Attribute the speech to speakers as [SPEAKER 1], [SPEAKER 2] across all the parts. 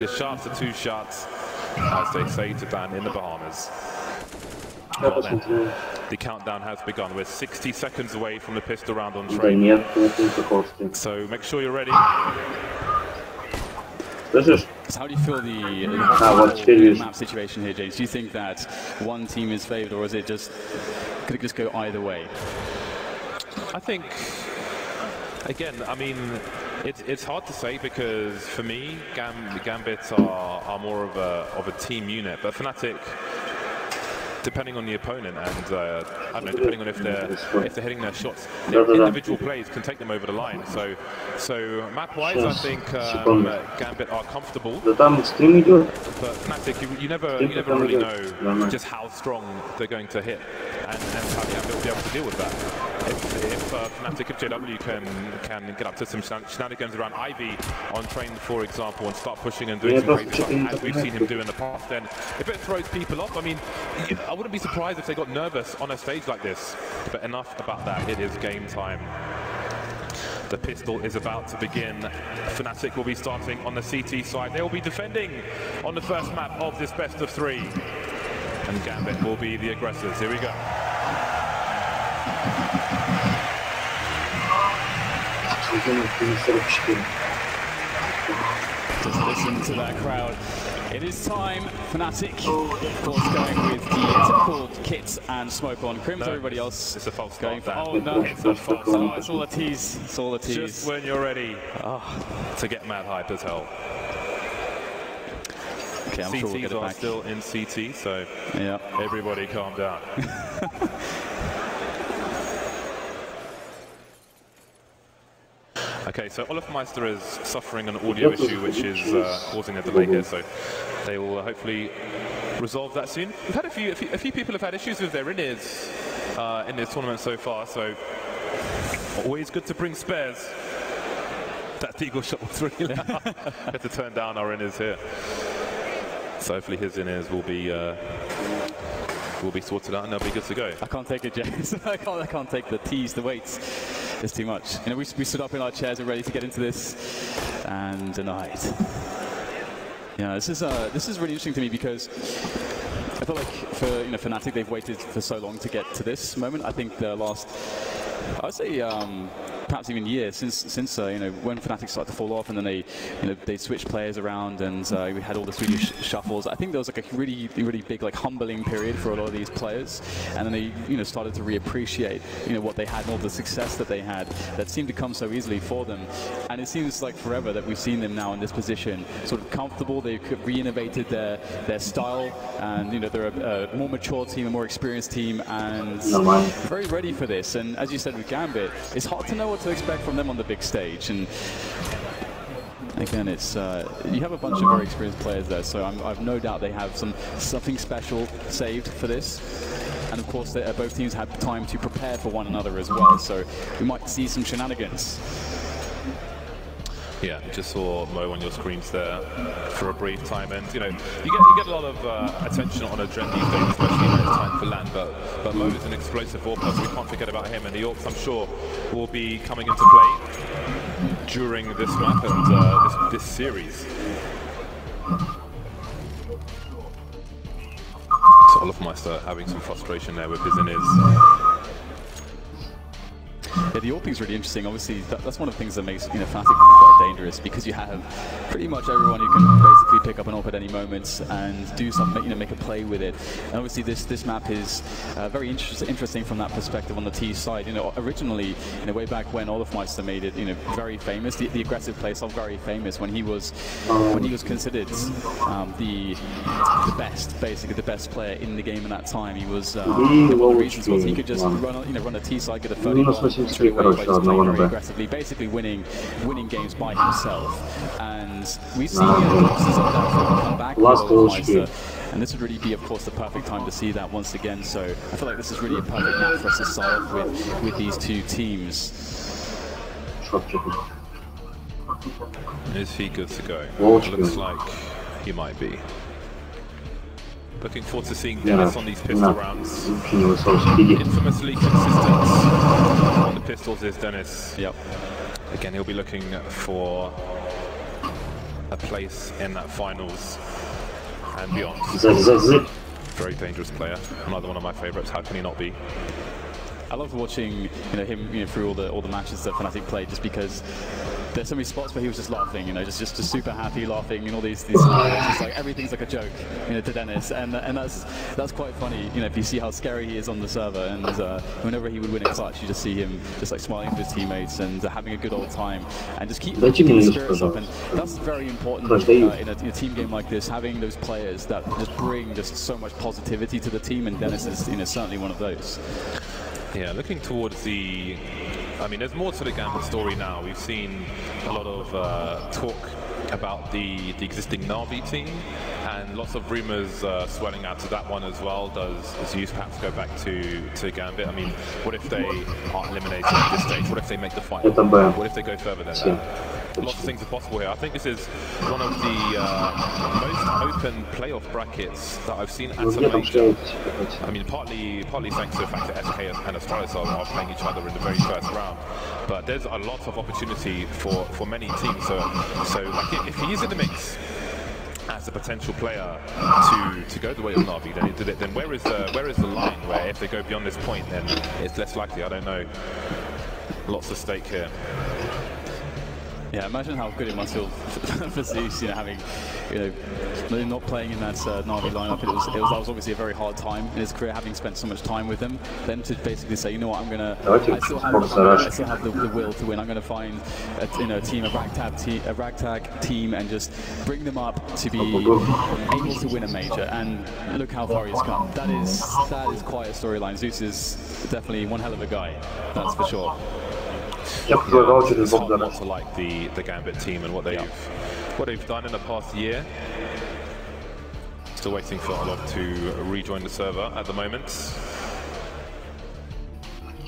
[SPEAKER 1] The shots are 2 shots, as they say to Dan in the Bahamas. Well then, the countdown has begun. We're 60 seconds away from the pistol round on train. So make sure you're ready.
[SPEAKER 2] So how do you feel the map situation here, James? Do you think that one team is favoured, or is it just could it just go either way?
[SPEAKER 1] I think, again, I mean, it's hard to say because for me, Gambit are more of a team unit, but Fnatic, depending on the opponent and I don't know, depending on if they're hitting their shots, individual plays can take them over the line. So map-wise, I think Gambit are comfortable. But Fnatic, you never really know just how strong they're going to hit and how Gambit will be able to deal with that. If Fnatic, if JW can get up to some shenanigans around Ivy on train, for example, and start pushing and doing some crazy stuff, as we've seen him do in the past, then if it throws people off, I mean, I wouldn't be surprised if they got nervous on a stage like this. But enough about that, it is game time. The pistol is about to begin. Fnatic will be starting on the CT side. They will be defending on the first map of this best of 3. And Gambit will be the aggressors. Here we go.
[SPEAKER 2] Just listen to that crowd. It is time. Fnatic, of course, going with the typical kit and smoke on Crims.
[SPEAKER 1] No,
[SPEAKER 2] everybody else
[SPEAKER 1] it's a false
[SPEAKER 2] going for.
[SPEAKER 1] start.
[SPEAKER 2] Oh no,
[SPEAKER 1] it's a false
[SPEAKER 2] no,
[SPEAKER 1] start.
[SPEAKER 2] it's all a tease. It's all a tease.
[SPEAKER 1] Just when you're ready to get mad hype as hell.
[SPEAKER 2] Okay, I'm
[SPEAKER 1] CTs
[SPEAKER 2] sure we'll get it
[SPEAKER 1] are
[SPEAKER 2] back.
[SPEAKER 1] still in CT, so
[SPEAKER 2] yeah.
[SPEAKER 1] Everybody calm down. Okay, so Olafmeister is suffering an audio issue which is causing a delay here, so they will hopefully resolve that soon. We've had a few people have had issues with their in-ears in this tournament so far, so always good to bring spares. That Deagle shot was really loud. We have to turn down our in-ears here. So hopefully his in-ears will be sorted out and they'll be good to go.
[SPEAKER 2] I can't take it, James. I can't take the tease, the weights. It's too much. You know, we stood up in our chairs and ready to get into this, and denied. Yeah, this is really interesting to me because I feel like for Fnatic, they've waited for so long to get to this moment. I think the last, I would say, perhaps even years since when Fnatic started to fall off, and then they switched players around, and we had all the Swedish shuffles. I think there was like a really big humbling period for a lot of these players, and then they started to reappreciate what they had and all the success that they had that seemed to come so easily for them. And it seems like forever that we've seen them now in this position, sort of comfortable. They've re-innovated their style, and they're a more mature team, a more experienced team, and very ready for this. And as you said with Gambit, it's hard to know what to expect from them on the big stage. And again, it's you have a bunch of very experienced players there, so I've no doubt they have something special saved for this. And of course, both teams had time to prepare for one another as well, so we might see some shenanigans.
[SPEAKER 1] Yeah, just saw Mo on your screens there for a brief time, and you get a lot of attention on a trend these days, especially when it's time for LAN. But Mo is an explosive warper, so we can't forget about him. And the Orcs, I'm sure, will be coming into play during this map and this series. So Olafmeister having some frustration there with his in-ears.
[SPEAKER 2] Yeah, the AWPing's really interesting. Obviously, that's one of the things that makes Fnatic quite dangerous, because you have pretty much everyone who can basically pick up an AWP at any moment and do something, make a play with it. And obviously, this map is very interesting from that perspective on the T side. Originally, way back when Olafmeister made it, very famous. The aggressive play style very famous when he was considered the best, basically the best player in the game at that time. He was one of the reasons was he could just run a T side, get a 30 straight away by just playing very aggressively, basically winning games by himself. And we've seen glimpses of that sort of come back with Olafmeister, and this would really be, of course, the perfect time to see that once again. So I feel like this is really a perfect map for us to start off with these two teams.
[SPEAKER 1] Is he good to go? Looks like he might be. Looking forward to seeing Dennis on these pistol rounds. Infamously consistent on the pistols is Dennis.
[SPEAKER 2] Yep.
[SPEAKER 1] Again, he'll be looking for a place in that finals and beyond. Very dangerous player, another one of my favourites. How can he not be?
[SPEAKER 2] I love watching him through all the matches that Fnatic played, just because there's so many spots where he was just laughing, just super happy, laughing, and all these scenarios. It's like everything's like a joke, to Dennis, and that's quite funny. If you see how scary he is on the server, and whenever he would win a clutch, you just see him just like smiling with his teammates and having a good old time, and just keeping the spirits up. And that's very important in a team game like this, having those players that just bring just so much positivity to the team, and Dennis is certainly one of those.
[SPEAKER 1] Yeah, looking towards there's more to the Gambit story now. We've seen a lot of talk about the existing Na'Vi team, and lots of rumours swelling out to that one as well. Does Zeus perhaps go back to Gambit? I mean, what if they are eliminated at this stage? What if they make the final? What if they go further than that? Lots of things are possible here. I think this is one of the most open playoff brackets that I've seen at a major. I mean, partly thanks to the fact that SK and Astralis are playing each other in the very first round, but there's a lot of opportunity for many teams. So like if he is in the mix as a potential player to go the way of Na'Vi, then where is the line where if they go beyond this point, then it's less likely? I don't know. Lots at stake here.
[SPEAKER 2] Yeah, imagine how good it must feel for Zeus, having, not playing in that Na'Vi lineup. That was obviously a very hard time in his career, having spent so much time with them. Then to basically say, you know what, I still have the will to win. I'm going to find a team, a ragtag team, and just bring them up to be able to win a major. And look how far he's come. That is quite a storyline. Zeus is definitely one hell of a guy, that's for sure.
[SPEAKER 1] It's hard not to like the Gambit team and what they've done in the past year. Still waiting for Olov to rejoin the server at the moment.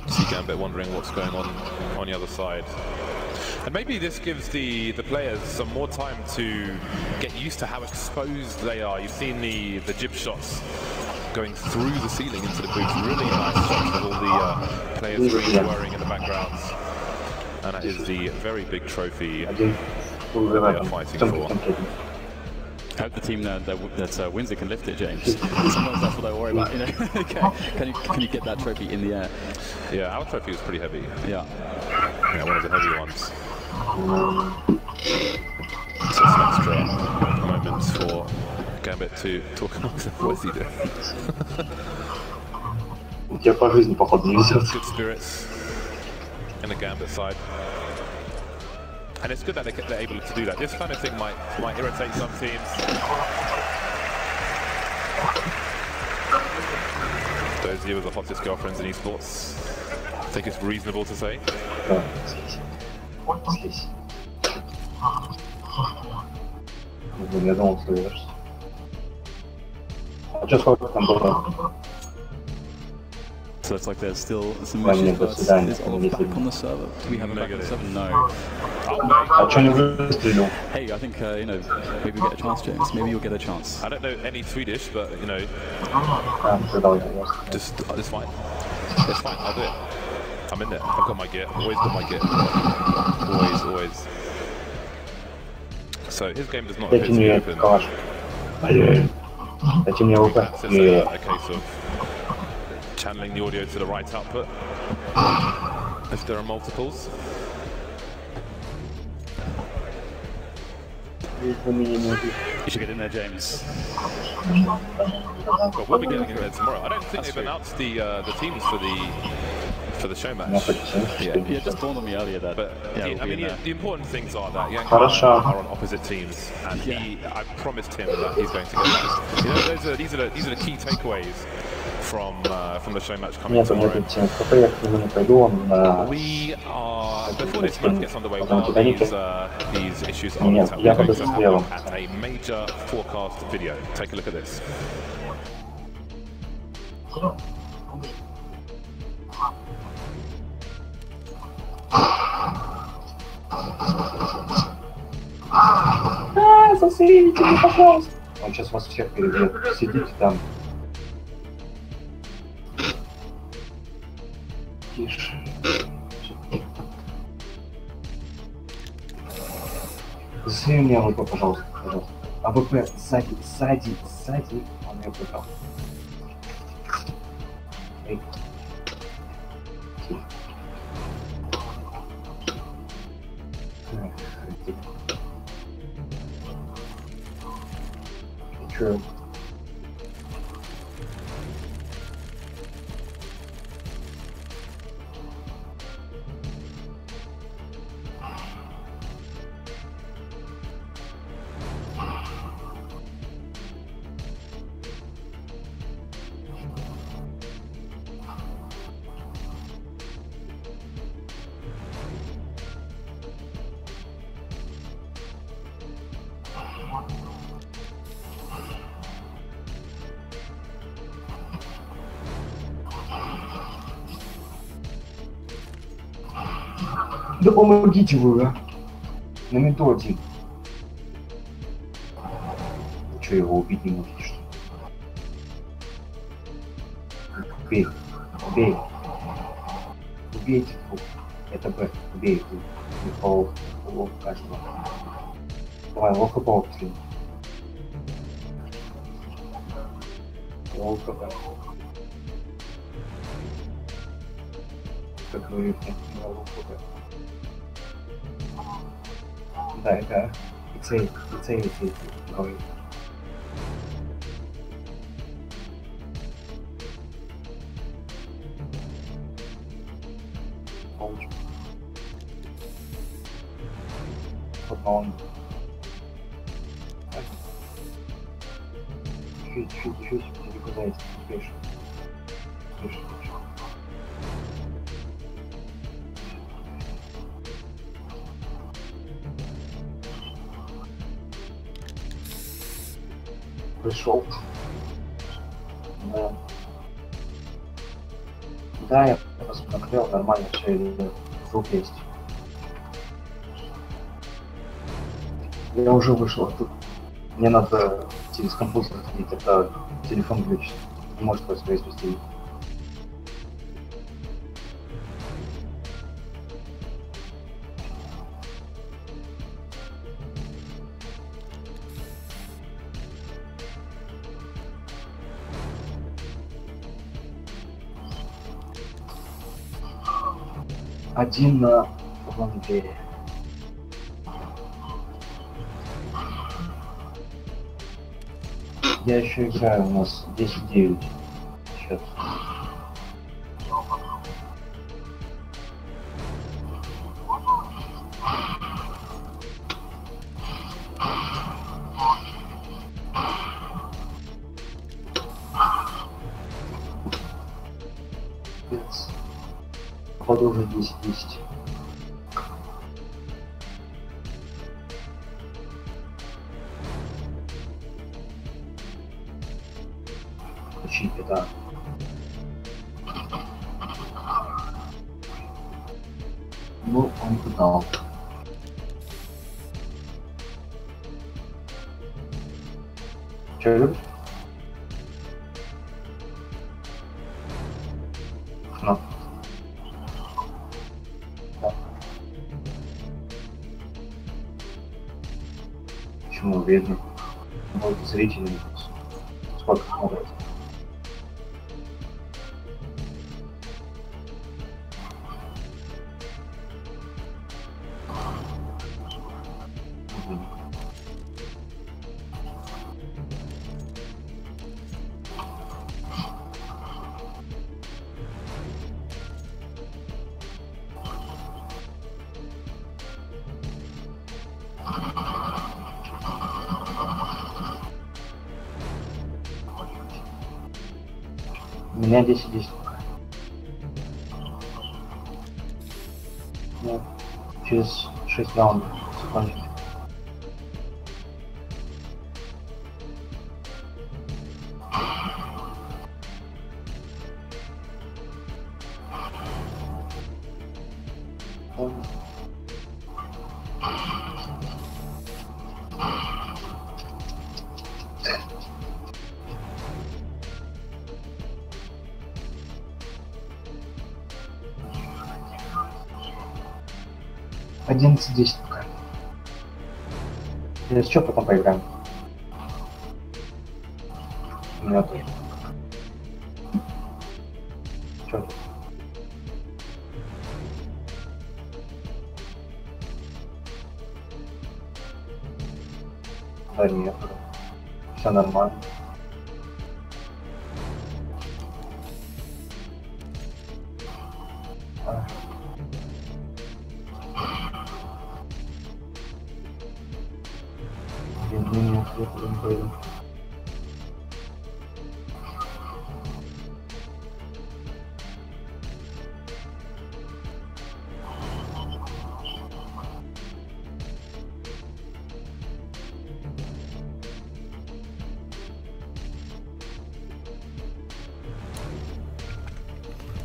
[SPEAKER 1] See Gambit wondering what's going on the other side. And maybe this gives the players some more time to get used to how exposed they are. You've seen the jib shots going through the ceiling into the booth. Really nice shots with all the players really whirring in the backgrounds. And that is the very big trophy they are fighting for.
[SPEAKER 2] I hope the team that wins it can lift it, James. Sometimes that's what I worry about. Can you get that trophy in the air?
[SPEAKER 1] Yeah, our trophy is pretty heavy.
[SPEAKER 2] Yeah.
[SPEAKER 1] Yeah, one of the heavy ones. So some extra moments for Gambit to talk amongst them. What is he doing? Good spirits in the Gambit side. And it's good that they're able to do that. This kind of thing might irritate some teams. Those of you with the hottest girlfriends in esports, I think it's reasonable to say.
[SPEAKER 2] So it's like there's still some issues, but is Olaf back on the server? Do we have him back on the server? No. Hey, I think, maybe we get a chance, James. Maybe you'll get a chance.
[SPEAKER 1] I don't know any Swedish, but, just, it's fine. It's fine, I'll do it. I'm in there. I've got my gear. Always got my gear. Always. So his game does not appear to be open. That's a case of channeling the audio to the right output, if there are multiples.
[SPEAKER 2] You should get in there, James.
[SPEAKER 1] But we'll be getting in there tomorrow. I don't think they've announced the teams for the show match.
[SPEAKER 2] Yeah, it just dawned on me earlier that.
[SPEAKER 1] But the important things are that Yank are on opposite teams, and I promised him that he's going to get that. These are the key takeaways from the show match coming tomorrow. We are, before this match gets underway, while these issues are looked at, we're going to have a look at a major forecast video. Take a look at this.
[SPEAKER 3] Засейте, пожалуйста. Он сейчас вас всех перебьет. Сидите там. Тише. Посмотри мне АВП, пожалуйста, пожалуйста. АВП сзади, он ее проиграл. Эй. Чё? Да помогите вы, а? На менту один. Вы что, его убить не можете, что ли? Убей. Убей. Убейте. Это Б. Убей. Лох каждого. Давай, лоха по опции. Лоха Б. Как вы видите, лоха Б. Да, это и цей, говорит. Получим. Он. Чуть-чуть, перекуда успеешь. Пришел. Да. Да, я посмотрел, нормально все идет. Звук есть. Я уже вышел оттуда. Мне надо через компьютер ходить, это телефон глючит. Не может воспроизвести. Один на ванвере. Я еще играю, у нас 10-9. Сейчас. Походу уже 10-10. Включить это. Ну, он пытал. Че любишь? Ну. Почему видно? Вот зрители. Сколько смотрят? У меня 10-10 пока. Нет, через 6 раундов закончится. Одиннадцать 10 пока. Если что, потом поиграем. У меня тоже. Чё тут? Да нет, все нормально.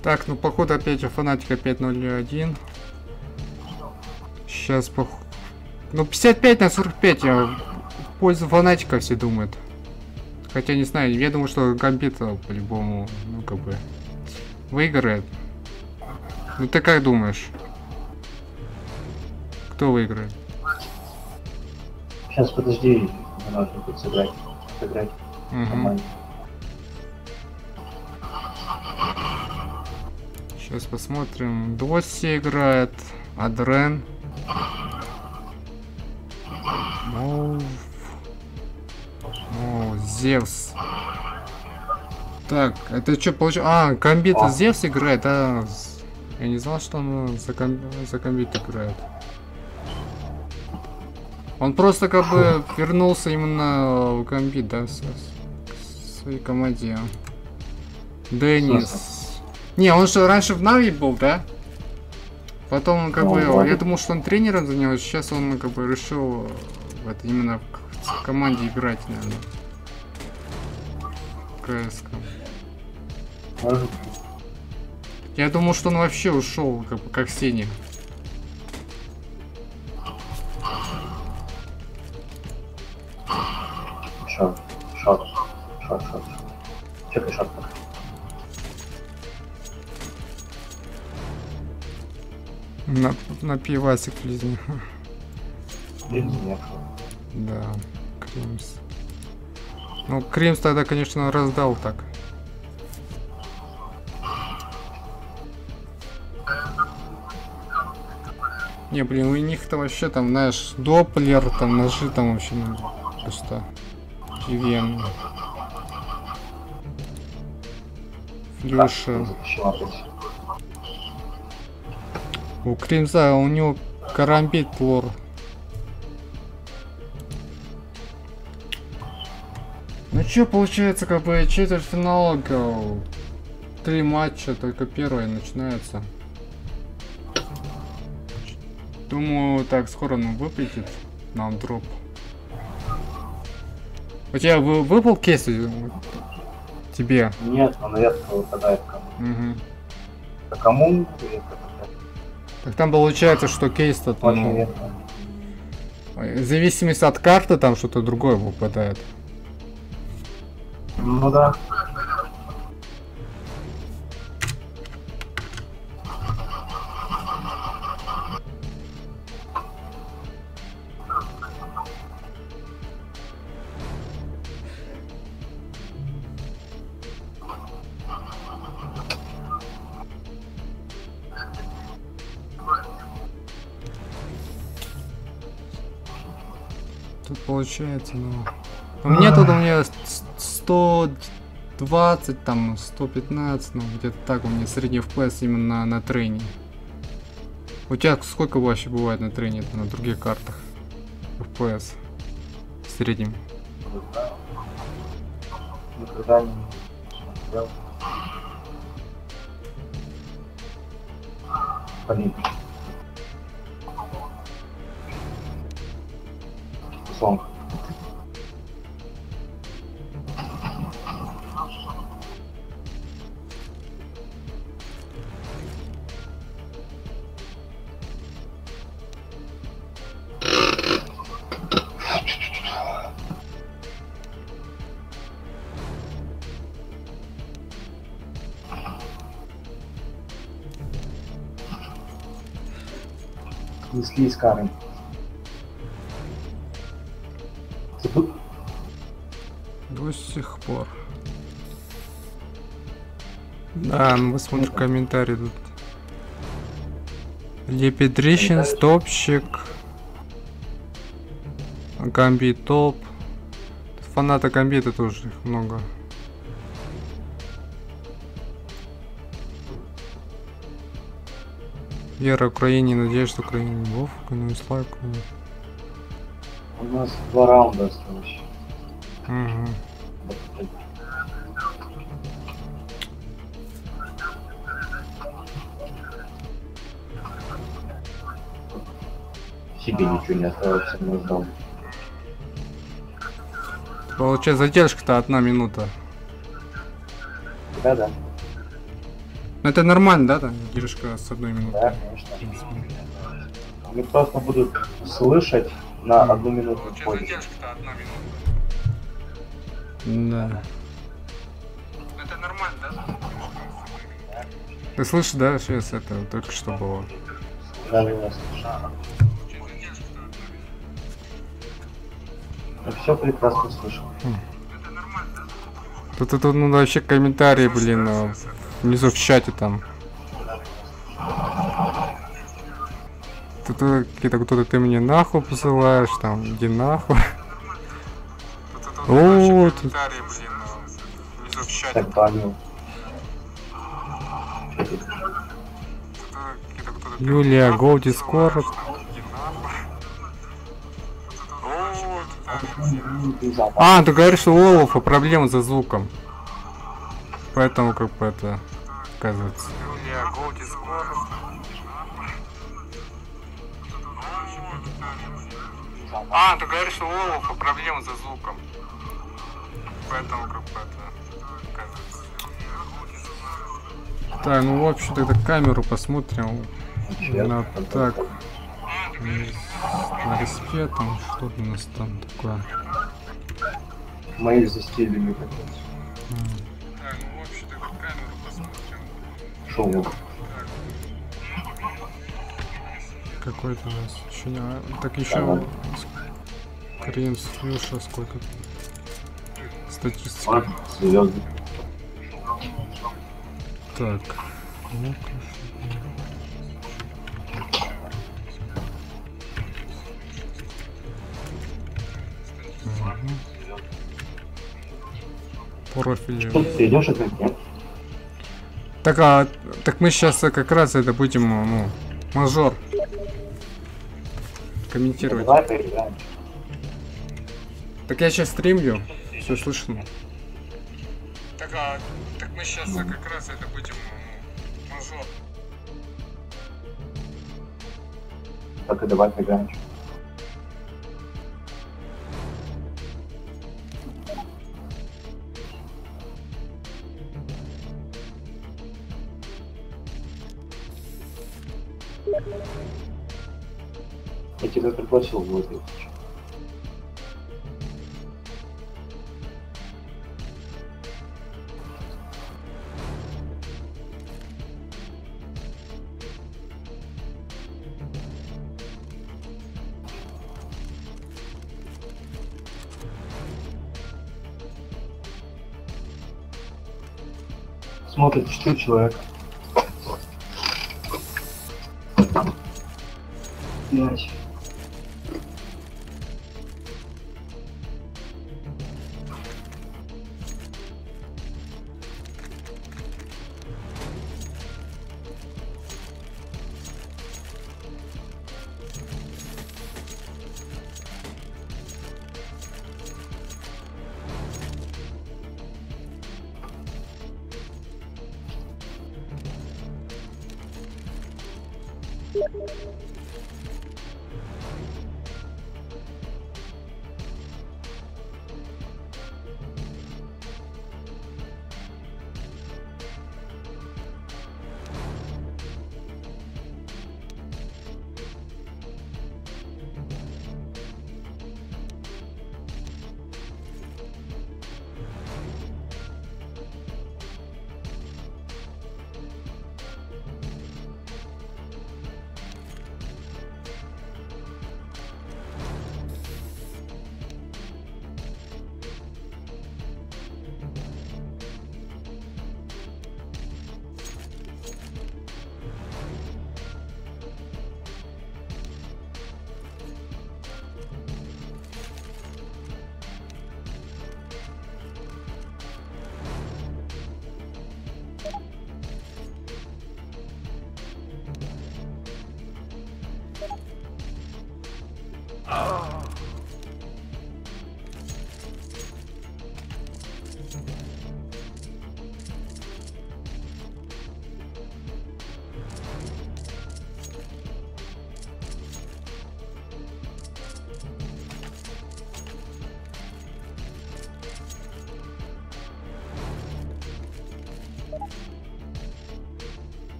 [SPEAKER 4] Так, ну походу опять у Фнатика 5-0-1. Сейчас ну 55 на 45 я в пользу Фнатика все думают. Хотя не знаю, я думаю, что Гамбит по-любому, ну как бы, выиграет. Ну ты как думаешь? Кто выиграет?
[SPEAKER 3] Сейчас подожди, мне нужно будет сыграть. Нормально.
[SPEAKER 4] Сейчас посмотрим. Досси играет. Адрен. Зевс. Так, это что получилось? А, Гамбит Зевс играет, а я не знал, что он за Гамбит играет. Он просто как бы вернулся именно в Гамбит, да, в своей команде. Денис. Не, он же раньше в Нави был, да? Потом он как бы, я думал, что он тренером занялся, сейчас он как бы решил именно в команде играть, наверное. КСГО. Я думал, что он вообще ушел, как Сеня.
[SPEAKER 3] Шот. Чекай шот.
[SPEAKER 4] На пивасик лизни.
[SPEAKER 3] Нет.
[SPEAKER 4] Да, Кримс. Ну, Кримс тогда, конечно, раздал так. Не, блин, у них-то вообще там, знаешь, доплер, там ножи там вообще, ну, просто GVM. Флюша. У Кримза, у него Карамбит лор. Ну чё, получается, как бы четвертьфинал, 3 матча, только первый начинается. Думаю, так скоро он выплетит нам дроп. У тебя выпал кейс? Тебе?
[SPEAKER 3] Нет, он редко выпадает кому.
[SPEAKER 4] Угу.
[SPEAKER 3] А кому?
[SPEAKER 4] Так там получается, что кейс-то, ну, в зависимости от карты, там что-то другое выпадает.
[SPEAKER 3] Ну да.
[SPEAKER 4] Тут получается, ну... У меня тут 120, там, 115, ну, где-то так у меня средний FPS именно на трене. У тебя сколько вообще бывает на трене, на других картах? FPS в среднем.
[SPEAKER 3] Никогда не смотрел. Блин. Слон. Несли из кары.
[SPEAKER 4] До сих пор. Да, ну посмотрим комментарии тут. Лепедрищин, стопщик. Гамбит топ. Фаната Гамбита тоже их много. Вера Украине, надежда Украине, Вов, ну и слава Украине.
[SPEAKER 3] У нас 2 раунда осталось.
[SPEAKER 4] Угу.
[SPEAKER 3] Себе ничего не осталось, все мы ждем.
[SPEAKER 4] Получается, задержка-то 1 минута.
[SPEAKER 3] Да.
[SPEAKER 4] Это нормально, да, там задержка с 1 минуты?
[SPEAKER 3] Да, конечно. Они просто будут слышать на 1 минуту позже.
[SPEAKER 4] Задержка-то 1 минута. Да. Это нормально, да? Ты слышишь, да, сейчас это только что было?
[SPEAKER 3] Да, я слышу. Я все прекрасно слышу.
[SPEAKER 4] Тут ну, вообще комментарии, блин, внизу в чате там. Тут какие-то кто-то ты мне нахуй посылаешь, там, иди нахуй. О, тут...
[SPEAKER 3] Так, понял.
[SPEAKER 4] Юлия, go Discord. А, ты говоришь, что у Олафа проблемы за звуком. Поэтому как бы это оказывается. А, ты говоришь, что у Олафа проблемы за звуком. Поэтому как бы это оказывается. Так, ну в общем тогда камеру посмотрим. На так. На респе там что у нас там такое.
[SPEAKER 3] Мои застелили как-то.
[SPEAKER 4] Так, ну в общем тогда камеру посмотрим.
[SPEAKER 3] Шоу.
[SPEAKER 4] Какой-то у нас еще не... Так еще... Крем Фьюша сколько? Статистика.
[SPEAKER 3] Звезды.
[SPEAKER 4] Так. Ну, профили.
[SPEAKER 3] Что ты идешь от меня?
[SPEAKER 4] Так, так мы сейчас как раз это будем, ну, Мажор комментировать.
[SPEAKER 3] Давай поиграем.
[SPEAKER 4] Так я сейчас стримлю, все слышно. Так, так мы сейчас как раз это будем, ну, Мажор.
[SPEAKER 3] Так и давай поиграем. Я тебя пригласил в эту. Смотрит 4 человека. 5.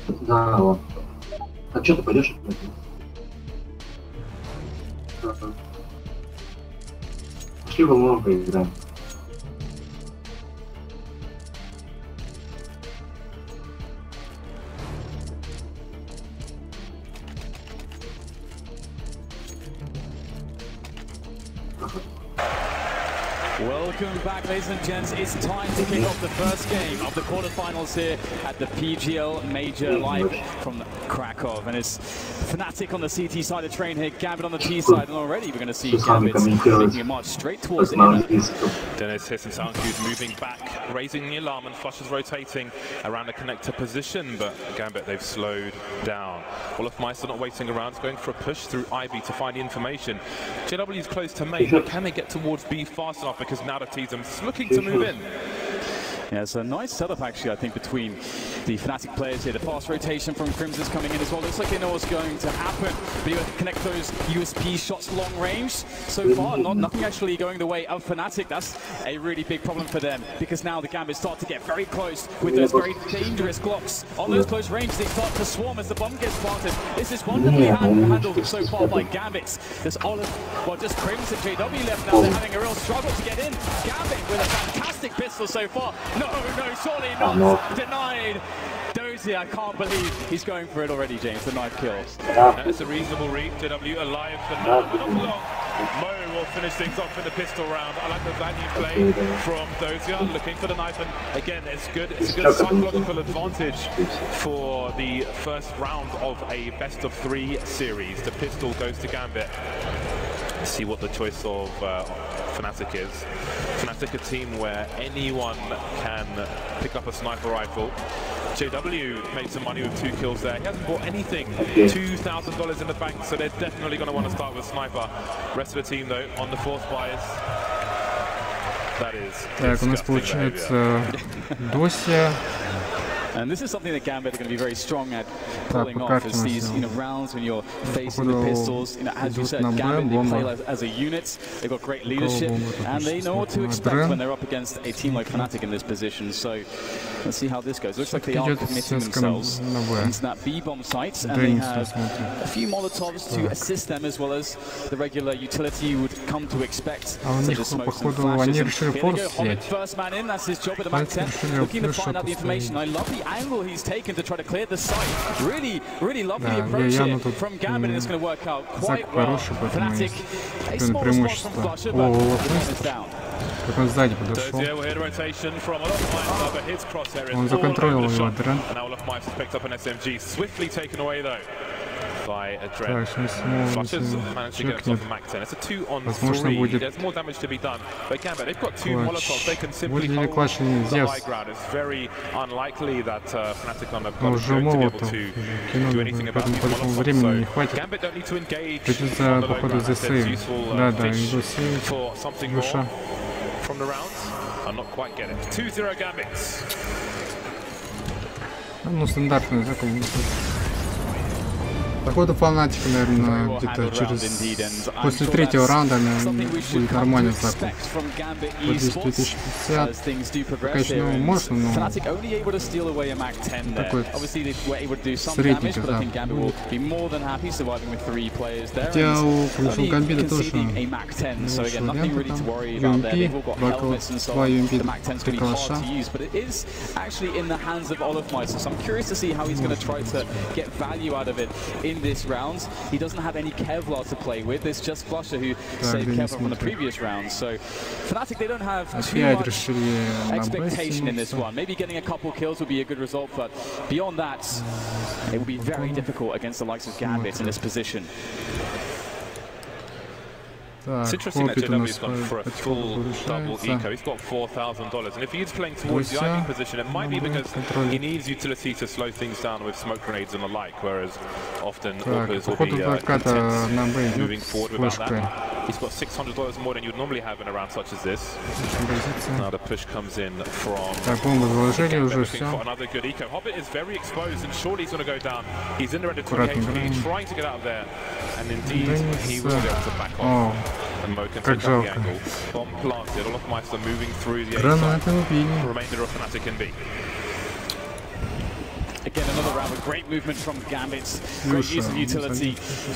[SPEAKER 3] Да, вот. А что ты пойдешь? Пошли во много поиграем.
[SPEAKER 2] Welcome back, ladies and gents. It's time to kick off the first game of the quarterfinals here at the PGL Major live from Krakow. And it's Fnatic on the CT side of the train here, Gambit on the T side, and already we're going to see Gambit making a march straight towards the inner.
[SPEAKER 1] Dennis hits and sound cues moving back, raising the alarm, and Flush is rotating around the connector position, but Gambit, they've slowed down. Olofmeister not waiting around, going for a push through Ivy to find the information. JW is close to main, but can they get towards B fast enough? Because now the T-Zam's looking to move in.
[SPEAKER 2] Yeah, it's a nice setup actually, I think, between the Fnatic players here. The fast rotation from Crimson's coming in as well. Looks like they know what's going to happen. But you connect those USP shots long range. So far, nothing actually going the way of Fnatic. That's a really big problem for them, because now the Gambit start to get very close with those very dangerous Glocks. On those close ranges, they start to swarm as the bomb gets planted. This is wonderfully handled so far by Gambit. There's Olive, well, just Crimson, JW left now. They're having a real struggle to get in. Gambit with a fantastic pistol so far. No, surely not. Denied. Dozy, I can't believe he's going for it already, James. The knife kills.
[SPEAKER 1] That's a reasonable read. JW alive for now, but not long. Mo will finish things off in the pistol round. I like the value play from Dozier, looking for the knife, and again, it's good. It's a good psychological advantage for the first round of a best-of-3 series. The pistol goes to Gambit. Let's see what the choice of Fnatic is. Fnatic, a team where anyone can pick up a sniper rifle. JW made some money with 2 kills there. He hasn't bought anything. $2,000 in the bank, so they're definitely going to want to start with sniper. Rest of the team, though, on the force bias. That is.
[SPEAKER 4] Так, у нас получается Дося.
[SPEAKER 2] And this is something that Gambit are going to be very strong at pulling off, is these rounds when you're facing the pistols. As you said, Gambit, they play as a unit. They've got great leadership, and they know what to expect when they're up against a team like Fnatic in this position. So let's see how this goes. Looks like they are committing themselves into that B-bomb site, and they have a few Molotovs to assist them, as well as the regular utility you would come to expect, such as smokes and flashes. Here they go, Hobbit, first man in. That's his job at the Mac 10, looking to find out the information. I love the angle he's taken to try to clear the site. Really lovely approach here from Gambit, and it's going to work out quite well. Fnatic, a small response from Flusher, but it's down.
[SPEAKER 4] Как он сзади подошел. Он законтролил его, Дрен.
[SPEAKER 1] By a Dread. Flushers managed to get us off a Mac 10. It's a 2-on-3. There's more damage to be done. But Gambit, they've got 2 Molotovs. They can simply hold the high ground. It's very unlikely that Fnatic are going to be able to do anything about these Molotovs. So Gambit don't need to engage on the low ground. It's useful fish for something more from the rounds. I'm not quite getting it. 2-0 Gambit.
[SPEAKER 4] Ну, стандартный закон. Походу Fnatic, наверное, где-то после 3-го раунда будет нормально закон. Вот здесь 2050. Пока еще можно, но такой средний да. Хотя у Гамбита тоже лучший вариант там. UMP, Blackout, 2 UMP, 3 калаша.
[SPEAKER 2] In this round, he doesn't have any Kevlar to play with. There's just Flusher who saved Kevlar from the previous round. So Fnatic, they don't have too much expectation in this one. Maybe getting a couple kills would be a good result, but beyond that, it would be very difficult against the likes of Gambit in this position.
[SPEAKER 1] It's interesting that JW's gone for a full double eco. He's got $4,000, and if he's playing towards the IV position, it might be because he needs utility to slow things down with smoke grenades and the like, whereas often Orcas will be content moving forward without that. He's got $600 more than you'd normally have in a round such as this. Now the push comes in from looking for another good eco. Hobbit is very exposed, and surely he's going to go down. He's in the red at 28, he's trying to get out of there, and indeed he will be able to back off. And Mo can take out the angle. Bomb planted, Olofmeister moving through the A side. Remainder of Fnatic can be.
[SPEAKER 2] again, another round with great movement from Gambit. Great use of utility.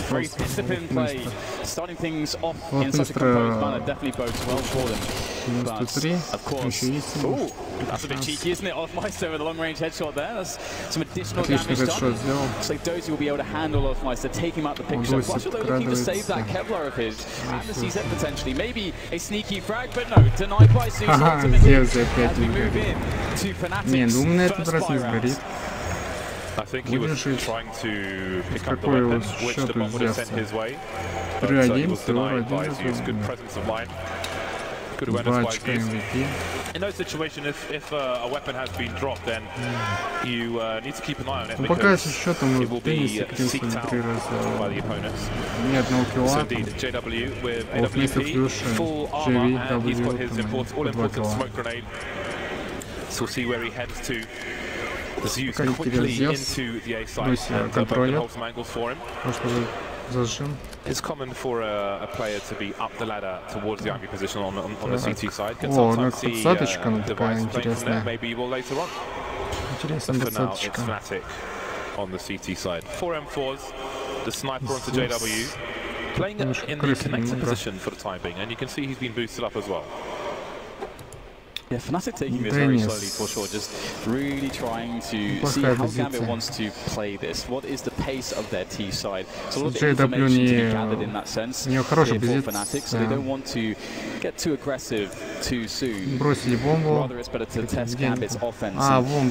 [SPEAKER 2] Very disciplined play. Starting things off in such a composed manner definitely bodes well for them. But, of course, ooh, that's a bit cheeky, isn't it? Olofmeister with a long-range headshot there. That's some additional damage done. Looks like Dozy will be able to handle Olofmeister, take him out the picture. Watch although looking to save that Kevlar of his and the CZ potentially. Maybe a sneaky frag, but no, denied by Zeus ultimately as we move in to Fnatic's first buy round.
[SPEAKER 1] I think he was trying to pick up the weapon, which the bomb would have sent his way, but he was denied by Zeus. Good presence of line, good awareness by Zeus. In those situations, if a weapon has been dropped, then you need to keep an eye on it because it will be seeked out by the opponents. So indeed, JW with AWP, full armor, and he's got his all-important smoke grenade. So we'll see where he heads to. Zeus quickly into the A side and can hold some angles for him. It's common for a player to be up the ladder towards the IV position on the CT side. Can sometimes see device playing from there, maybe you will later on. But for now, it's Fnatic on the CT side. 4 M4s, the sniper onto JW, playing in the connector position for the time being, and you can see he's been boosted up as well.
[SPEAKER 2] Yeah, Fnatic taking this very slowly for sure, just really trying to see how Gambit wants to play this. What is the pace of their T side? So a lot of information to be gathered in that sense here for Fnatic, so they don't want to get too aggressive too soon. Rather, it's better to test Gambit's offense.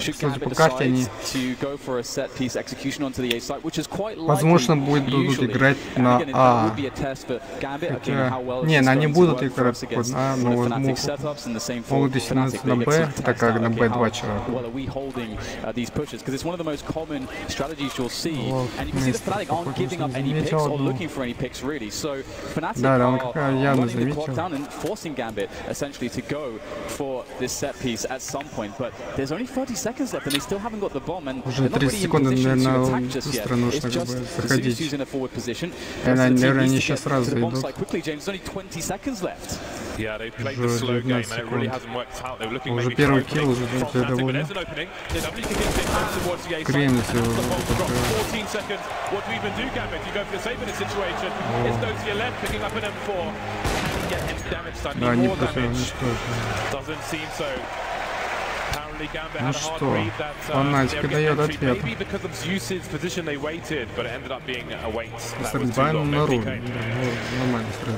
[SPEAKER 2] Should Gambit decide to go for a set-piece execution onto the A side, which is quite likely usually. And again, that would be a test for Gambit, again, how well it's going to work for us against Fnatic setups, and the same for Fnatic,
[SPEAKER 4] на Б, так как на Б2 человека.
[SPEAKER 2] Well, are we holding these pushes? Because it's one of the most common strategies you'll see, and you can see the Fnatic aren't giving up any picks or looking for any picks really. So Fnatic are running the clock down and forcing Gambit essentially to go for this set piece at some point. But there's only 30 seconds left, and they still haven't got the bomb, and they're not really in position to attack just yet. It's just Zeus using a forward position. The bomb site quickly, James. There's only 20 seconds left.
[SPEAKER 1] Yeah, they played the slow game, and it really hasn't worked out. They were looking maybe for opening from Fnatic, but there's an opening. JW can get it towards the A side, and the bomb drop. 14 seconds. What do you even do, Gambit? You go for the save in this situation. It's Dozier left, picking up an M4. Can he get him damage done? Need more damage. Doesn't seem so. Gambit had a hard read that they were getting entry, maybe because of Zeus's position they waited, but it ended up being a wait that was too long.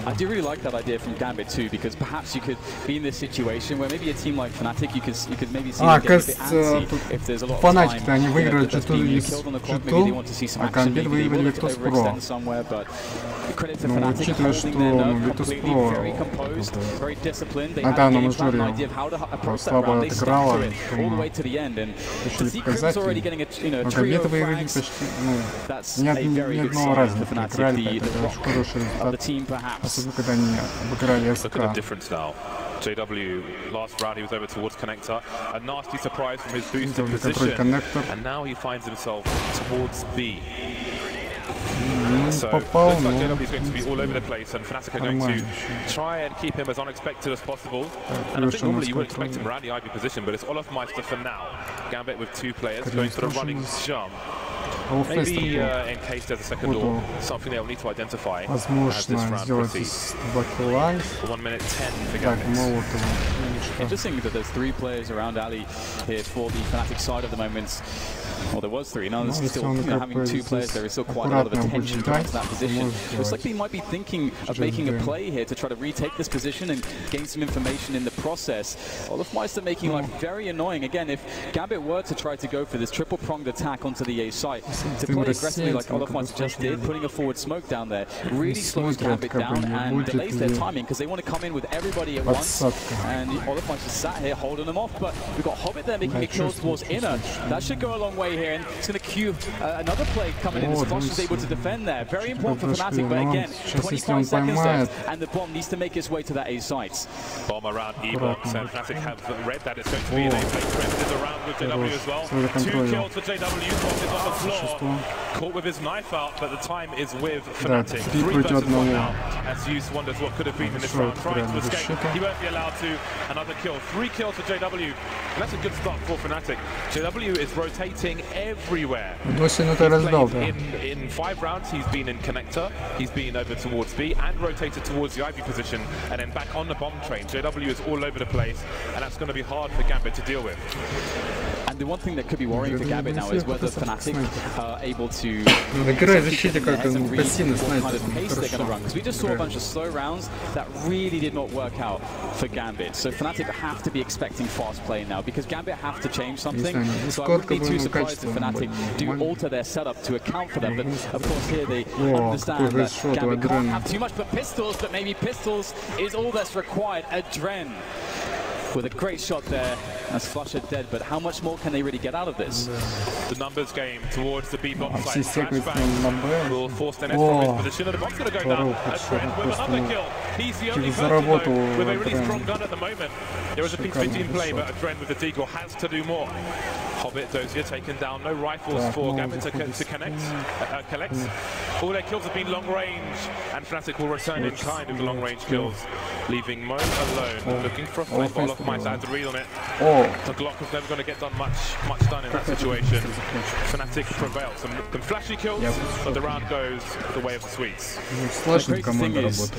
[SPEAKER 2] I do really like that idea from Gambit too, because perhaps you could be in this situation where maybe a team like Fnatic, you could maybe see them get a bit antsy if there's a lot of time. That's being killed on the clock, maybe they want to see some action, maybe they will look to overextend somewhere, but credit to Fnatic holding their nerve completely, very composed, very disciplined. They had a game plan, an idea of how to approach that round. They stuck to it all the way to the end, and to see Crim's already getting a trio of frags, that's a very good sign for Fnatic, the rock of the team perhaps.
[SPEAKER 1] Look at the difference now. JW, last round he was over towards Connector, a nasty surprise from his boosted position, and now he finds himself towards B. So, looks like JW is going to be all over the place, and Fnatic are going to try and keep him as unexpected as possible. And I think normally you would expect him around the IV position, but it's Olofmeister for now. Gambit with 2 players going for the running jump. Maybe in case there's a second door, something they'll need to identify as this round proceeds. 1 minute 10 for Gambit.
[SPEAKER 2] Interesting that there's 3 players around Ali here for the Fnatic side at the moment. Well, there was 3. Now there's still, having 2 players, there is still quite a lot of attention drawn to that position. Looks like they might be thinking of making a play here to try to retake this position and gain some information in the process. Olofmeister making life very annoying. Again, if Gambit were to try to go for this triple-pronged attack onto the A site, to play aggressively like Olofmeister just did, putting a forward smoke down there, really slows Gambit down and delays their timing, because they want to come in with everybody at once. And Olofmeister sat here holding them off, but we've got Hobbit there making a kill towards Inner. That should go a long way here, and it's going to cue another play coming in as Frost is able to defend there. Very important for Fnatic, but again, 25 seconds left, and the bomb needs to make its way to that A site.
[SPEAKER 1] Bomb around E-box, and Fnatic have read that it's going to be an A-play. Trent is around with JW as well. 2 kills for JW, Frost is on the floor. caught with his knife out, but the time is with Fnatic. 3 versus 1 now, as Zeus wonders what could have been in this round, trying to escape. He won't be allowed to. Another kill. 3 kills for JW, and that's a good start for Fnatic. JW is rotating everywhere. In 5 rounds, he's been in connector, he's been over towards B, and rotated towards the Ivy position, and then back on the bomb train. JW is all over the place, and that's going to be hard for Gambit to deal with.
[SPEAKER 2] And the one thing that could be worrying for Gambit now is whether Fnatic are able to pace they're going to run. Because we just saw a bunch of slow rounds that really did not work out for Gambit. So Fnatic have to be expecting fast play now, because Gambit have to change something. So I wouldn't be too surprised if Fnatic do alter their setup to account for that. But of course here they understand that Gambit can't have too much but pistols, but maybe pistols is all that's required. Adren with a great shot there. That's Flusher dead, but how much more can they really get out of this?
[SPEAKER 1] The numbers game towards the B bomb site. Flashbang will force the net from his position, and the bomb's going to go down. Adren with another kill. He's the only person though, with a really strong gun at the moment. There is a P15 play, but Adren with the deagle has to do more. Hobbit Dozier taken down. No rifles for Gambit to collect. All their kills have been long range, and Fnatic will return in kind of the long range kills, leaving Mo alone, looking for a flame ball off my side to read on it. The Glock was never going to get done much done in that situation. Fnatic prevailed. Some flashy kills, but the round goes the way of the sweets.
[SPEAKER 2] The crazy thing is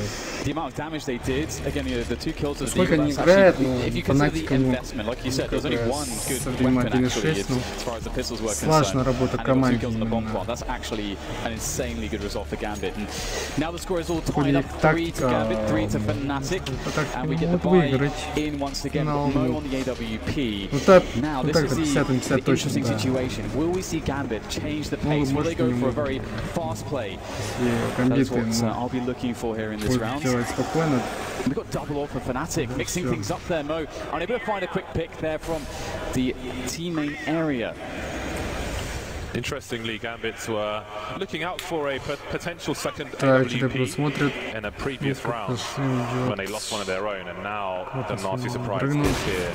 [SPEAKER 2] the amount of damage they did. Again, the 2 kills to the Deagle, actually, if you consider the investment, like you said, there's only one good weapon actually as far as the pistols were concerned, and 2 kills on the bomb plot. That's actually an insanely good result for Gambit. And now the score is all tied up, 3 to Gambit, 3 to Fnatic, and we get the buy in once again. Mo on the AWP. Now this is the interesting situation. Will we see Gambit change the pace? Will they go for a very fast play? That's what I'll be looking for here in this round. We've got double off for Fnatic, mixing things up there. Mo unable to find a quick pick there from the team main area.
[SPEAKER 1] Interestingly, Gambit were looking out for a potential second AWP in a previous round when they lost one of their own, and now the nasty surprise is here.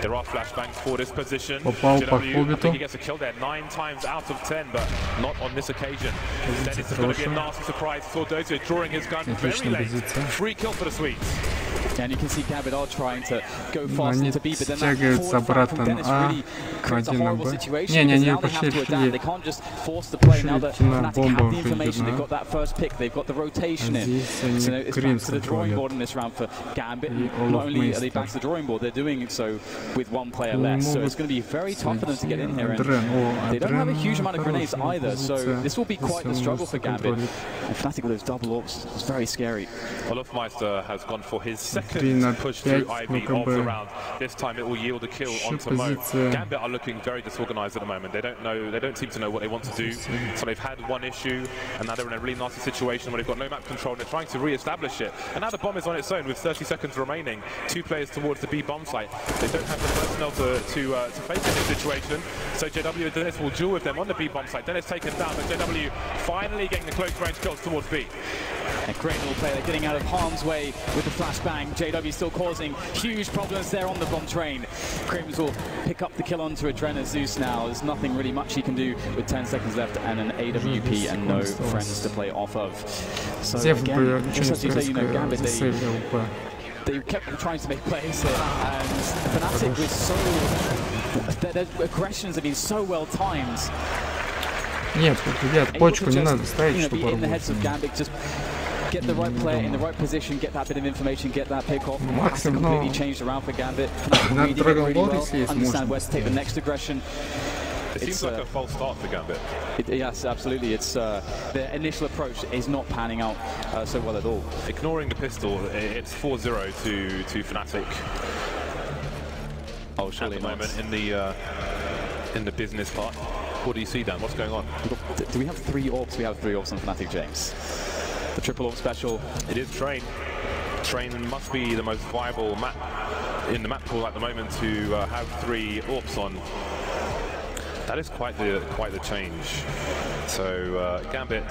[SPEAKER 1] There are flashbangs for this position. JW, I think he gets a kill there 9 times out of 10, but not on this occasion. Then it's going to be a nasty surprise. Dozier drawing his gun very late. 3 kills for the Swedes.
[SPEAKER 2] And you can see Gambit are trying to go fast into B, but then that forward flank from Dennis really creates a horrible situation, because now they have to adapt. They can't just force the play. Now that Fnatic have the information, they've got that first pick, they've got the rotation in. So it's back to the drawing board in this round for Gambit. Not only are they back to the drawing board, they're doing so with 1 player less. So it's going to be very tough for them to get in here. And they don't have a huge amount of grenades either, so this will be quite the struggle for Gambit. And Fnatic with those double orbs, it's very scary.
[SPEAKER 1] Olofmeister has gone for his second push through Ivy of the round. This time it will yield a kill onto Mo. Gambit are looking very disorganized at the moment. They don't seem to know what they want to do. So they've had one issue, and now they're in a really nasty situation where they've got no map control, and they're trying to re-establish it. And now the bomb is on its own with 30 seconds remaining. 2 players towards the B bomb site. They don't have the personnel to face in this situation. So JW and Dennis will duel with them on the B bomb site. Dennis taken down, but JW finally getting the close range kills towards B.
[SPEAKER 2] A great little play, they're getting out of harm's way with the flashbang. JW still causing huge problems there on the bomb train. Crims will pick up the kill onto Adren Zeus now. There's nothing really much he can do with 10 seconds left and an AWP and no friends to play off of. So again, just as you say, Gambit, they kept trying to make plays here, and Fnatic was so... Their aggressions have been so well timed.
[SPEAKER 4] Нет, ребят, почку не надо ставить, чтобы
[SPEAKER 2] работать. Get the right player in the right position, get that bit of information, get that pick off. Has to completely changed around for Gambit. Really well, understand where to take the next aggression.
[SPEAKER 1] It seems like a false start for Gambit.
[SPEAKER 2] Yes, absolutely. It's their initial approach is not panning out so well at all.
[SPEAKER 1] Ignoring the pistol, it's 4-0 to Fnatic.
[SPEAKER 2] Oh, surely
[SPEAKER 1] at the moment in the business part. What do you see, Dan? What's going on?
[SPEAKER 2] Do we have 3 orbs? We have 3 orbs on Fnatic, James. The triple orb special.
[SPEAKER 1] It is Train. Train must be the most viable map in the map pool at the moment to have 3 orbs on. That is quite the change. So Gambit,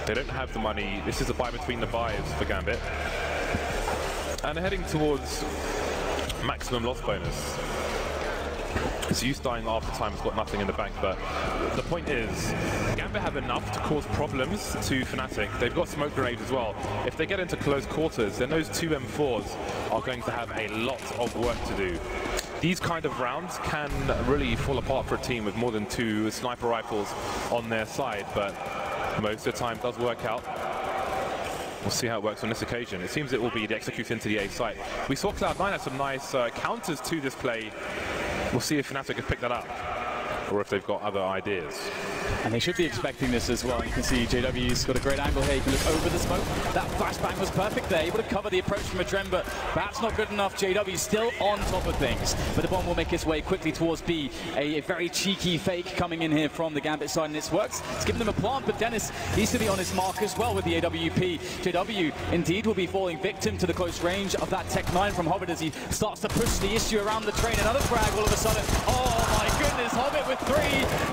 [SPEAKER 1] they don't have the money. This is a buy between the buys for Gambit, and they're heading towards maximum loss bonus. Zeus dying after time has got nothing in the bank, but the point is, Gambit have enough to cause problems to Fnatic. They've got smoke grenades as well. If they get into close quarters, then those two M4s are going to have a lot of work to do. These kind of rounds can really fall apart for a team with more than 2 sniper rifles on their side, but most of the time does work out. We'll see how it works on this occasion. It seems it will be the execute into the A site. We saw Cloud9 have some nice counters to this play. We'll see if Fnatic have picked that up, or if they've got other ideas.
[SPEAKER 2] And they should be expecting this as well. You can see JW's got a great angle here. You can look over the smoke. That flashbang was perfect there. Able to cover the approach from Adren, but perhaps not good enough. JW still on top of things. But the bomb will make its way quickly towards B. A very cheeky fake coming in here from the Gambit side, and it's worked. It's given them a plant, but Dennis needs to be on his mark as well with the AWP. JW indeed will be falling victim to the close range of that Tech 9 from Hobbit as he starts to push the issue around the train. Another frag all of a sudden. Oh my goodness, Hobbit with 3.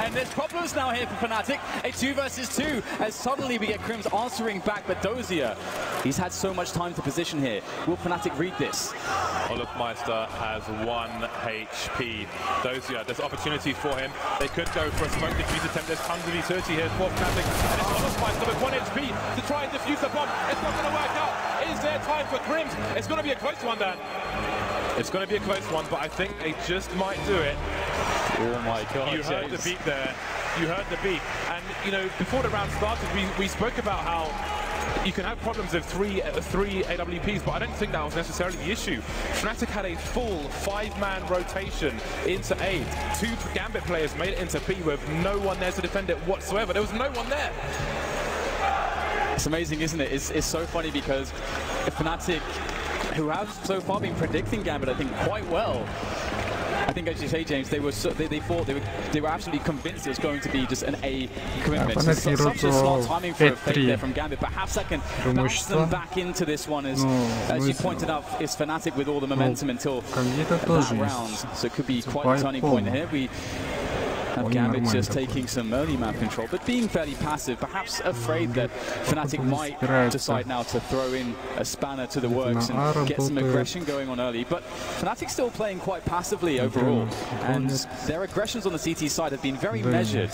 [SPEAKER 2] And there's problems now here for Fnatic. A 2 versus 2 as suddenly we get Crims answering back, but Dozier, he's had so much time to position here. Will Fnatic read this?
[SPEAKER 1] Olofmeister has 1 HP. Dozier, there's opportunity for him. They could go for a smoke defuse attempt. There's tons of utility here for Fnatic. And it's Olofmeister with 1 HP to try and defuse the bomb. It's not going to work out. Is there time for Crims? It's going to be a close one, Dan. It's going to be a close one, but I think they just might do it.
[SPEAKER 2] Oh my God,
[SPEAKER 1] you heard the beat there. You heard the beat. And, you know, before the round started, we spoke about how you can have problems with three AWPs, but I don't think that was necessarily the issue. Fnatic had a full 5-man rotation into A. 2 Gambit players made it into B with no one there to defend it whatsoever. There was no one there.
[SPEAKER 2] It's amazing, isn't it? It's so funny because Fnatic, who have so far been predicting Gambit, I think, quite well. I think, as you say, James, they were absolutely convinced it was going to be just an A commitment. So such a smart timing for a fake there from Gambit. Perhaps that can bounce them back into this one, as you pointed out, it's Fnatic with all the momentum until that round. So it could be quite a turning point here. We have Gambit just taking some early map control, but being fairly passive, perhaps afraid that Fnatic might decide now to throw in a spanner to the works and get some aggression going on early. But Fnatic still playing quite passively overall, and their aggressions on the CT side have been very measured.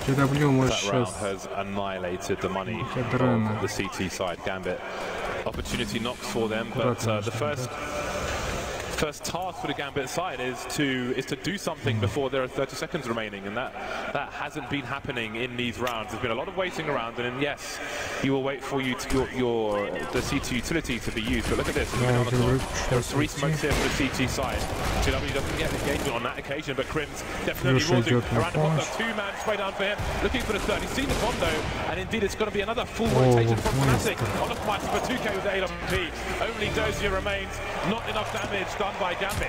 [SPEAKER 1] That round has annihilated the money of the CT side. Gambit, opportunity knocks for them, but the first task for the Gambit side is to do something before there are 30 seconds remaining, and that hasn't been happening in these rounds. There's been a lot of waiting around, and then yes, you will wait for the CT utility to be used. But look at this, there are 3 smokes here for the CT side. JW doesn't get engagement on that occasion, but Crims definitely will do. Around the box, 2-man spray down for him, looking for the third. He's seen the bomb though, and indeed it's going to be another full rotation from Fnatic. Olofmeister for 2K with the AWP. Only Dozier remains. Not enough damage done by Gambit.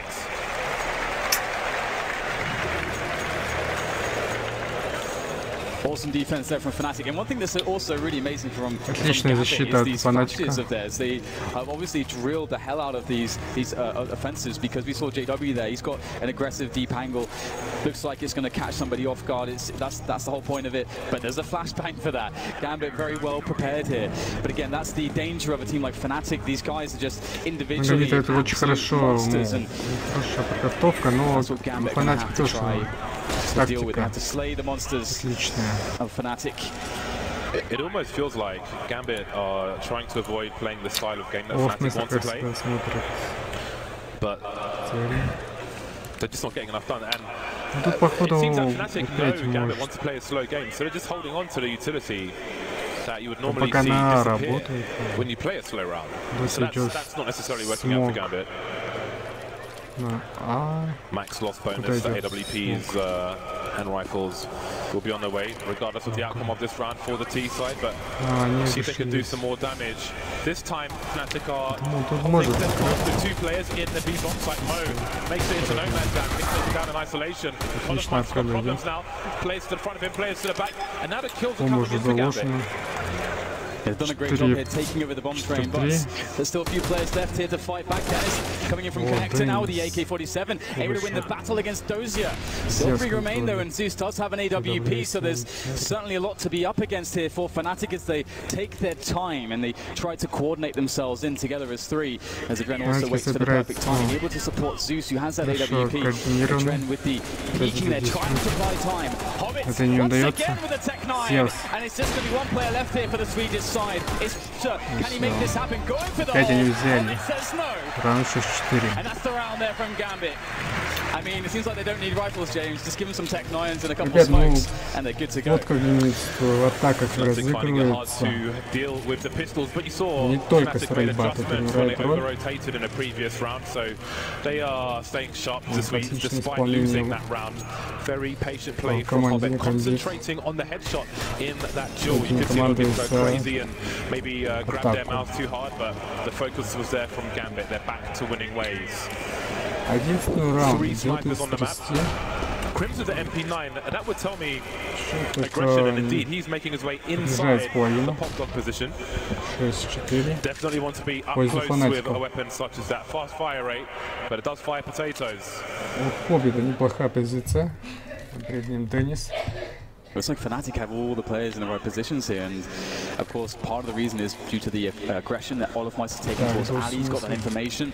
[SPEAKER 2] Awesome defense there from Fnatic, and one thing that's also really amazing from Gambit is these flashes of theirs. They have obviously drilled the hell out of these offensives, because we saw JW there. He's got an aggressive deep angle. Looks like it's going to catch somebody off guard. That's the whole point of it. But there's a flashbang for that. Gambit very well prepared here. But again, that's the danger of a team like Fnatic. These guys are just individually monsters, and that's what Gambit are going to have to try to deal with. They have to slay the monsters of Fnatic.
[SPEAKER 1] It almost feels like Gambit are trying to avoid playing the style of game that Fnatic want to play, but they're just not getting enough done. And it seems that Fnatic know Gambit wants to play a slow game, so they're just holding on to the utility that you would normally see disappear when you play a slow round. So that's not necessarily working out for Gambit. Max loss bonus, the AWPs and rifles will be on their way, regardless of the outcome of this round for the T side, but see if they can do some more damage. This time, Fnatic are the 2 players in the B-bomb site mode. Makes it into no man's land, makes it down in isolation. Olofmeister's got problems now. Players to the front of him, players to the back, and now the kills are coming in for Gambit.
[SPEAKER 2] They've done a great job here taking over the bomb train, but there's still a few players left here to fight back. Dennis coming in from Connector now with the AK-47, able to win the battle against Dozier. Still 3 remain though, and Zeus does have an AWP, so there's certainly a lot to be up against here for Fnatic as they take their time and they try to coordinate themselves in together as 3. As Adren also waits for the perfect timing, able to support Zeus, who has that AWP. Adren with the peeking there, trying to buy time. Hobbit once again with a Tech 9, and it's just going to be 1 player left here for the Swedish side. Can he make this happen? Going for the hole. Hobbit says no. And that's the round there from Gambit. I mean, it seems like they don't need rifles, James. Just give them some Tech 9s and a couple of smokes, and they're good to go.
[SPEAKER 1] Fnatic finding it hard to deal with the pistols, but you saw Fnatic made adjustments when they over-rotated in a previous round, so they are staying sharp to Swedes despite losing that round. Very patient play from Hobbit, concentrating on the headshot in that duel. You could see Hobbit go crazy and maybe grab their mouth too hard, but the focus was there from Gambit. They're back to winning ways. 3 snipers on the map. Crims with the MP9, that would tell me aggression, and indeed he's making his way inside the pop dog position. Definitely want to be up close with a weapon such as that. Fast fire rate, but it does fire potatoes.
[SPEAKER 2] Looks like Fnatic have all the players in the right positions here, and of course part of the reason is due to the aggression that Olofmeister is taking towards Ali. He's got that information,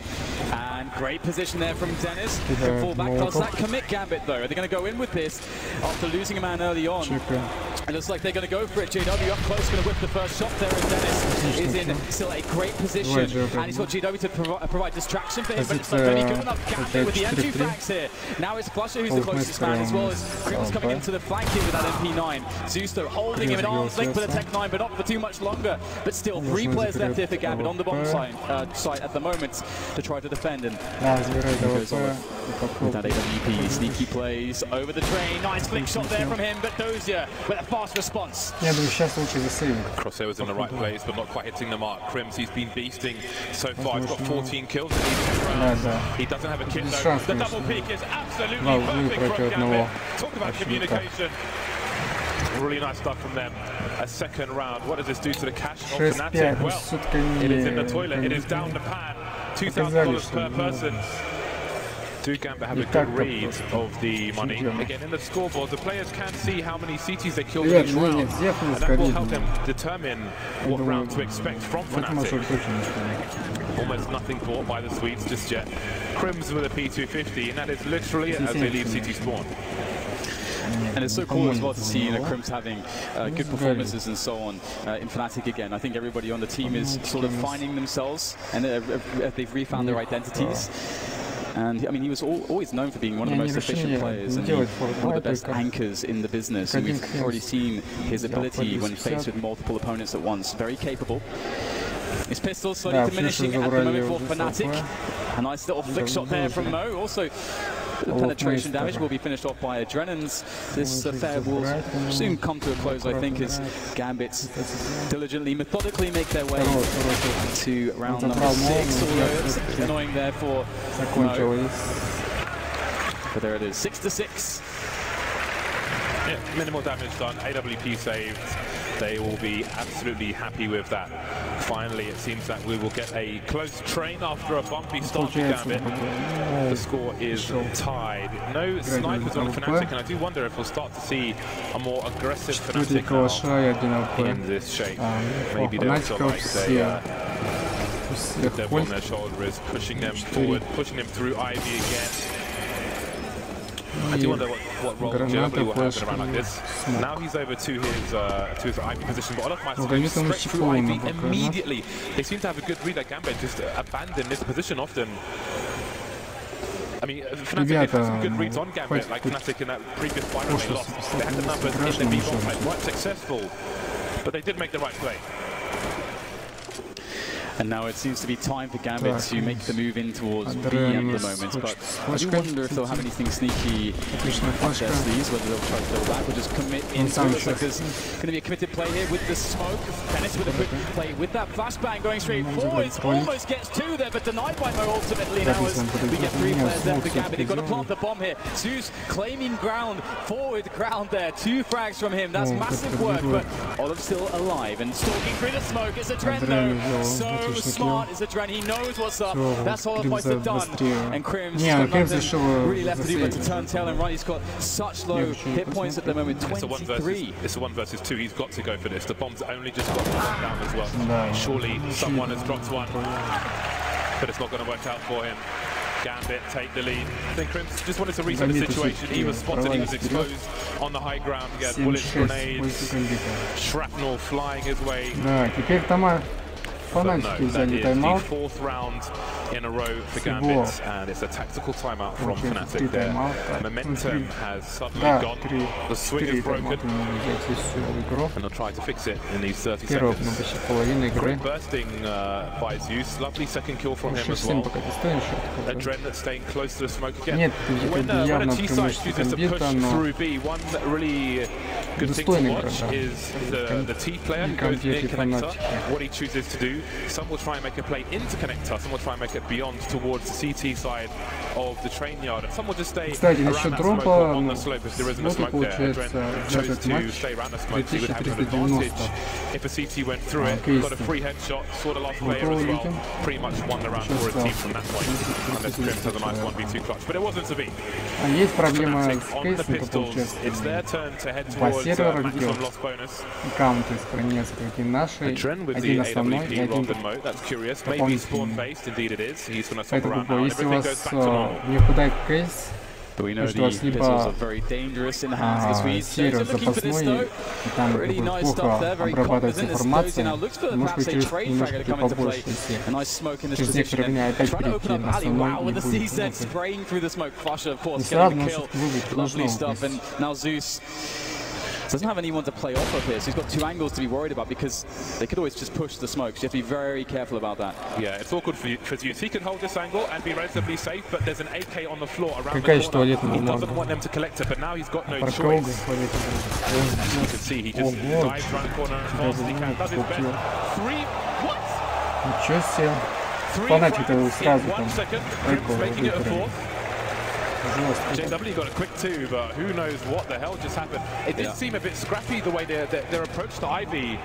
[SPEAKER 2] and great position there from Dennis. Can fall back. Does that commit Gambit though? Are they going to go in with this after losing a man early on? It looks like they're going to go for it. JW up close, going to whip the first shot there, and Dennis is in still a great position, and he's got JW to provide distraction for him, but it's not going to be good enough. Gambit with the entry frags here. Now it's Flusher who's the closest man, as well as Crims coming into the flank here with that MP9. Zeus though holding him at arm's length for the Tech 9, but not for too much longer. But still 3 players left here for Gambit on the bomb site at the moment to try to defend, and goes on with that AWP. Sneaky plays over the train. Nice flick shot there from him, but Dozier with a fast response.
[SPEAKER 1] Crosshairs in the right place, but not quite hitting the mark. Crims, he's been beasting so far. He's got 14 kills in these 2 rounds. He doesn't have a kit though. The double peek is absolutely perfect from Gambit. Talk about communication. Really nice stuff from them. A second round. What does this do to the cash of Fnatic? Well, it is in the toilet. It is down the pan. $2,000 per person. Do Gambit have a good read of the money? Again, in the scoreboard, the players can see how many CTs they killed in each round, and that will help them determine what round to expect from Fnatic. Almost nothing bought by the Swedes just yet. Crims with a P250, and that is literally it as they leave CT spawn.
[SPEAKER 2] And it's so cool as well to see Crims having good performances and so on in Fnatic again. I think everybody on the team is sort of finding themselves, and they've refound their identities. And I mean, he was always known for being one of the most efficient players and one of the best anchors in the business. And we've already seen his ability when faced with multiple opponents at once. Very capable. His pistol slowly diminishing at the moment for Fnatic. A nice little flick shot there from Mo. Also, the penetration damage will be finished off by Adrenan's. This affair will soon come to a close, I think, as Gambits diligently, methodically make their way to round number 6. Although it's annoying there for Mo. But there it is, 6-6.
[SPEAKER 1] Yeah, minimal damage done, AWP saved. They will be absolutely happy with that. Finally, it seems that we will get a close train after a bumpy start to Gambit. The score is tied. No snipers on Fnatic, and I do wonder if we'll start to see a more aggressive Fnatic now in this shape. Maybe they'll feel like the devil on their shoulder is pushing them forward, pushing them through Ivy again. I do wonder what role JW will have in a round like this. Now he's over to his Ivy position, but Olofmeister straight through Ivy immediately. They seem to have a good read at Gambit, just abandon this position often. I mean, Fnatic had some good reads on Gambit, like Fnatic in that previous fight when they lost. They had the numbers in the B-bomb side, quite successful, but they did make the right play.
[SPEAKER 2] And now it seems to be time for Gambit to make the move in towards B at the moment. But I do wonder if they'll have anything sneaky up their sleeves, whether they'll try to go back or just commit into it. Looks like there's going to be a committed play here with the smoke. Tennis with a quick play with that flashbang going straight forwards. Almost gets two there, but denied by Mo ultimately. Now as we get 3 players there for Gambit. They've got to plant the bomb here. Zeus claiming ground, forward ground there. 2 frags from him. That's massive work, but Olive's still alive and stalking through the smoke. It's a Dren though. So smart is a Dren. He knows what's up. That's all Olive have done. And Crim's got nothing really left to do but to turn tail and run. He's got such low hit points at the moment. 23.
[SPEAKER 1] It's a 1 versus 2. He's got to go for this. The bomb's only just got one down as well. Surely someone has dropped one, but it's not going to work out for him. Gambit take the lead. I think Crims just wanted to reset the situation. He was spotted, he was exposed on the high ground. He had bullets, grenades, shrapnel flying his way. But no, that is the 4th round in a row for Gambit, and it's a tactical timeout from Fnatic there. Momentum has suddenly gone, the swing is broken, and they'll try to fix it in these 30 seconds. Great bursting by Zeus, lovely second kill from him as well. A Dren that's staying close to the smoke again. When a T-side chooses to push through B, one really good thing to watch is the T player who goes near connector, what he chooses to do. Some will try and make a play into connector, some will try and make it beyond towards the CT side of the train yard, and some will just stay around that smoke on the slope if there isn't a smoke there. Dren chose to stay around the smoke, so he would have an advantage if a CT went through it. Got a free headshot, saw the last player as well, pretty much won the round for his team from that point, unless Crims has a nice 1v2 clutch, but it wasn't to be. Fnatic on the pistols, it's their turn to head towards maximum loss bonus. And Dren with the AWP rather than Mo, that's curious. Maybe spawn-based, indeed it is. He's going to swap around now and everything goes back to normal.
[SPEAKER 2] But we know the pistols are very dangerous in the hands of the Swedes. So they're looking for this though. Really nice stuff there, very confident as Stozy now looks for perhaps a trade fragger to come into play. A nice smoke in this position and trying to open up alley. Wow, with the C-set spraying through the smoke. Crusher, of course, getting the kill. Lovely stuff. And now Zeus doesn't have anyone to play off of here, so he's got 2 angles to be worried about because they could always just push the smoke, so you have to be very careful about that. Yeah, it's awkward for Zeus. He can hold this angle and be relatively safe, but there's an AK on the floor around the corner. He doesn't want them to collect it, but now he's got no choice. As you can see, he just dives around the corner as fast as he can, does his best. 3, what? 3 frags in 1 second, Crims making it a 4th. JW got a quick 2, but who knows what the hell just happened. It did seem a bit scrappy the way their approach to Ivy.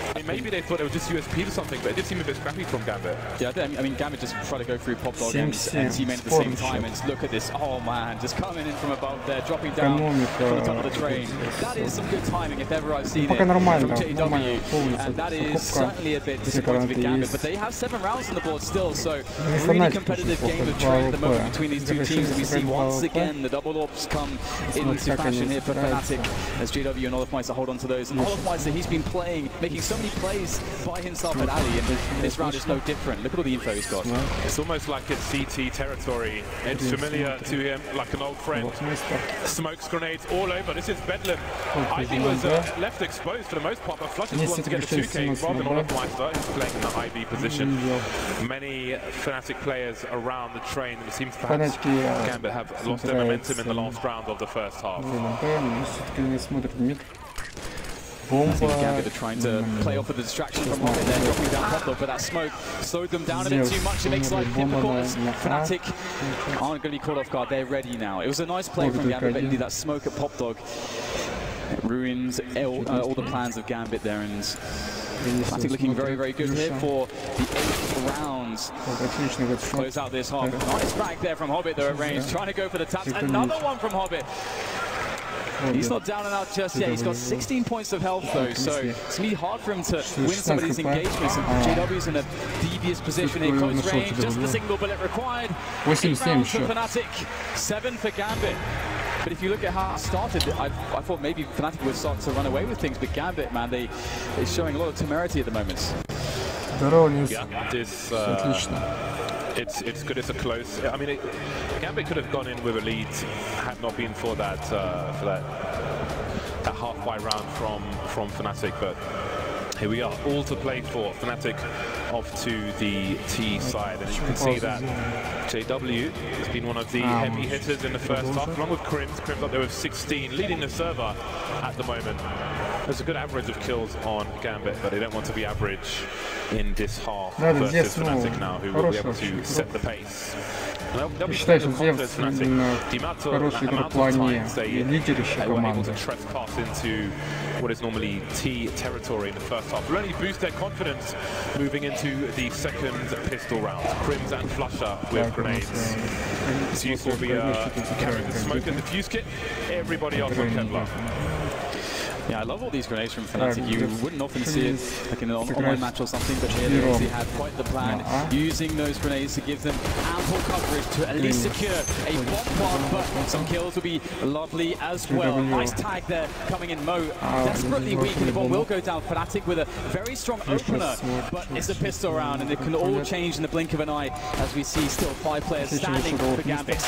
[SPEAKER 2] I mean, maybe they thought it was just USP or something, but it did seem a bit scrappy from Gambit. Yeah, I mean, Gambit just tried to go through Pop Dog and teammate at the same time, and look at this. Oh man, just coming in from above there, dropping down from the top of the train. That is some good timing if ever I've seen it from JW, and that is certainly a bit disappointing with Gambit, but they have 7 rounds on the board still, so really competitive game of train at the moment between these 2 teams, and we see once again the double ops come into fashion here for Fnatic as JW and Olofmeister hold on to those, and Olofmeister, he's been playing, making so many plays by himself at Ali, and this round is no different. Look at all the info he's got. It's almost like it's CT territory. It's familiar to him, like an old friend. Smokes, grenades all over. This is Bedlam. Ivy was left exposed for the most part, but Flush just wants to get the 2K rather than Olofmeister, who's playing in the Ivy position. Many Fnatic players around the train. It seems perhaps Gambit have lost their momentum in the last round of the first half. I think Gambit are trying to play off of the distraction from Hobbit there, dropping down Popdog, but that smoke slowed them down a bit too much. It makes life difficult. Fnatic aren't going to be caught off guard. They're ready now. It was a nice play from Gambit, but indeed that smoke at Popdog ruins all the plans of Gambit there, and Fnatic looking very, very good here for the 8th rounds. Close out this half. Nice back there from Hobbit, they're at range, trying to go for the taps. Another one from Hobbit. He's not down and out just yet. He's got 16 points of health though, so it's going to be hard for him to win some of these engagements. And JW's in a devious position here, close range, just the single bullet required. 8 rounds for Fnatic, 7 for Gambit. But if you look at how it started, I thought maybe Fnatic would start to run away with things, but Gambit, man, they're showing a lot of temerity at the moment. Yeah, this, it's good, it's a close. I mean, Gambit could have gone in with a lead had not been for that halfway round from Fnatic, but
[SPEAKER 1] Here we are, all to play for. Fnatic off to the T side, and you can see that JW has been one of the heavy hitters in the first half, along with Crims. Crims up there with 16, leading the server at the moment. There's a good average of kills on Gambit, but they don't want to be average in this half versus Fnatic now, who will be able to set the pace.
[SPEAKER 4] Я считаю, что Зевс именно хороший игрок в плане лидерища команды.
[SPEAKER 1] What is normally T territory in the first half. Will only boost their confidence moving into the second pistol round. Crims and Flusher with grenades. Zeus will be carrying the smoke and the fuse kit. Everybody else on Kevlar.
[SPEAKER 2] Yeah, I love all these grenades from Fnatic. You wouldn't often see it like in an online match or something, but here they actually had quite the plan, using those grenades to give them ample coverage to at least secure a bomb plant, but some kills will be lovely as well. Nice tag there coming in. Mo desperately weak, and the bomb will go down. Fnatic with a very strong opener, but it's a pistol round, and it can all change in the blink of an eye as we see still 5 players standing for Gambit.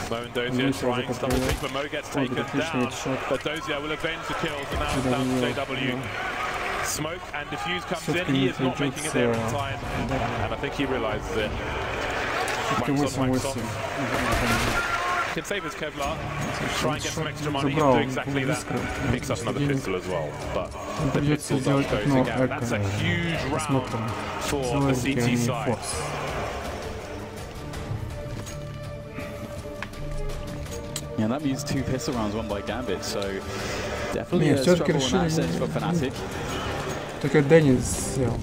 [SPEAKER 1] Mo and Dozier trying to double pick, but Mo gets taken down. But Dozier will avenge the kills, and now it's down to JW. Smoke and Diffuse comes in. He is not making it there in time, and I think he realizes it. Wax off. Can save his Kevlar, try and get some extra money, and do exactly that. Picks up another pistol as well, but the pistol does go to Gambit. That's a huge round for the CT side.
[SPEAKER 2] Yeah, that means 2 pistol rounds won by Gambit, so definitely a struggle in that sense for Fnatic.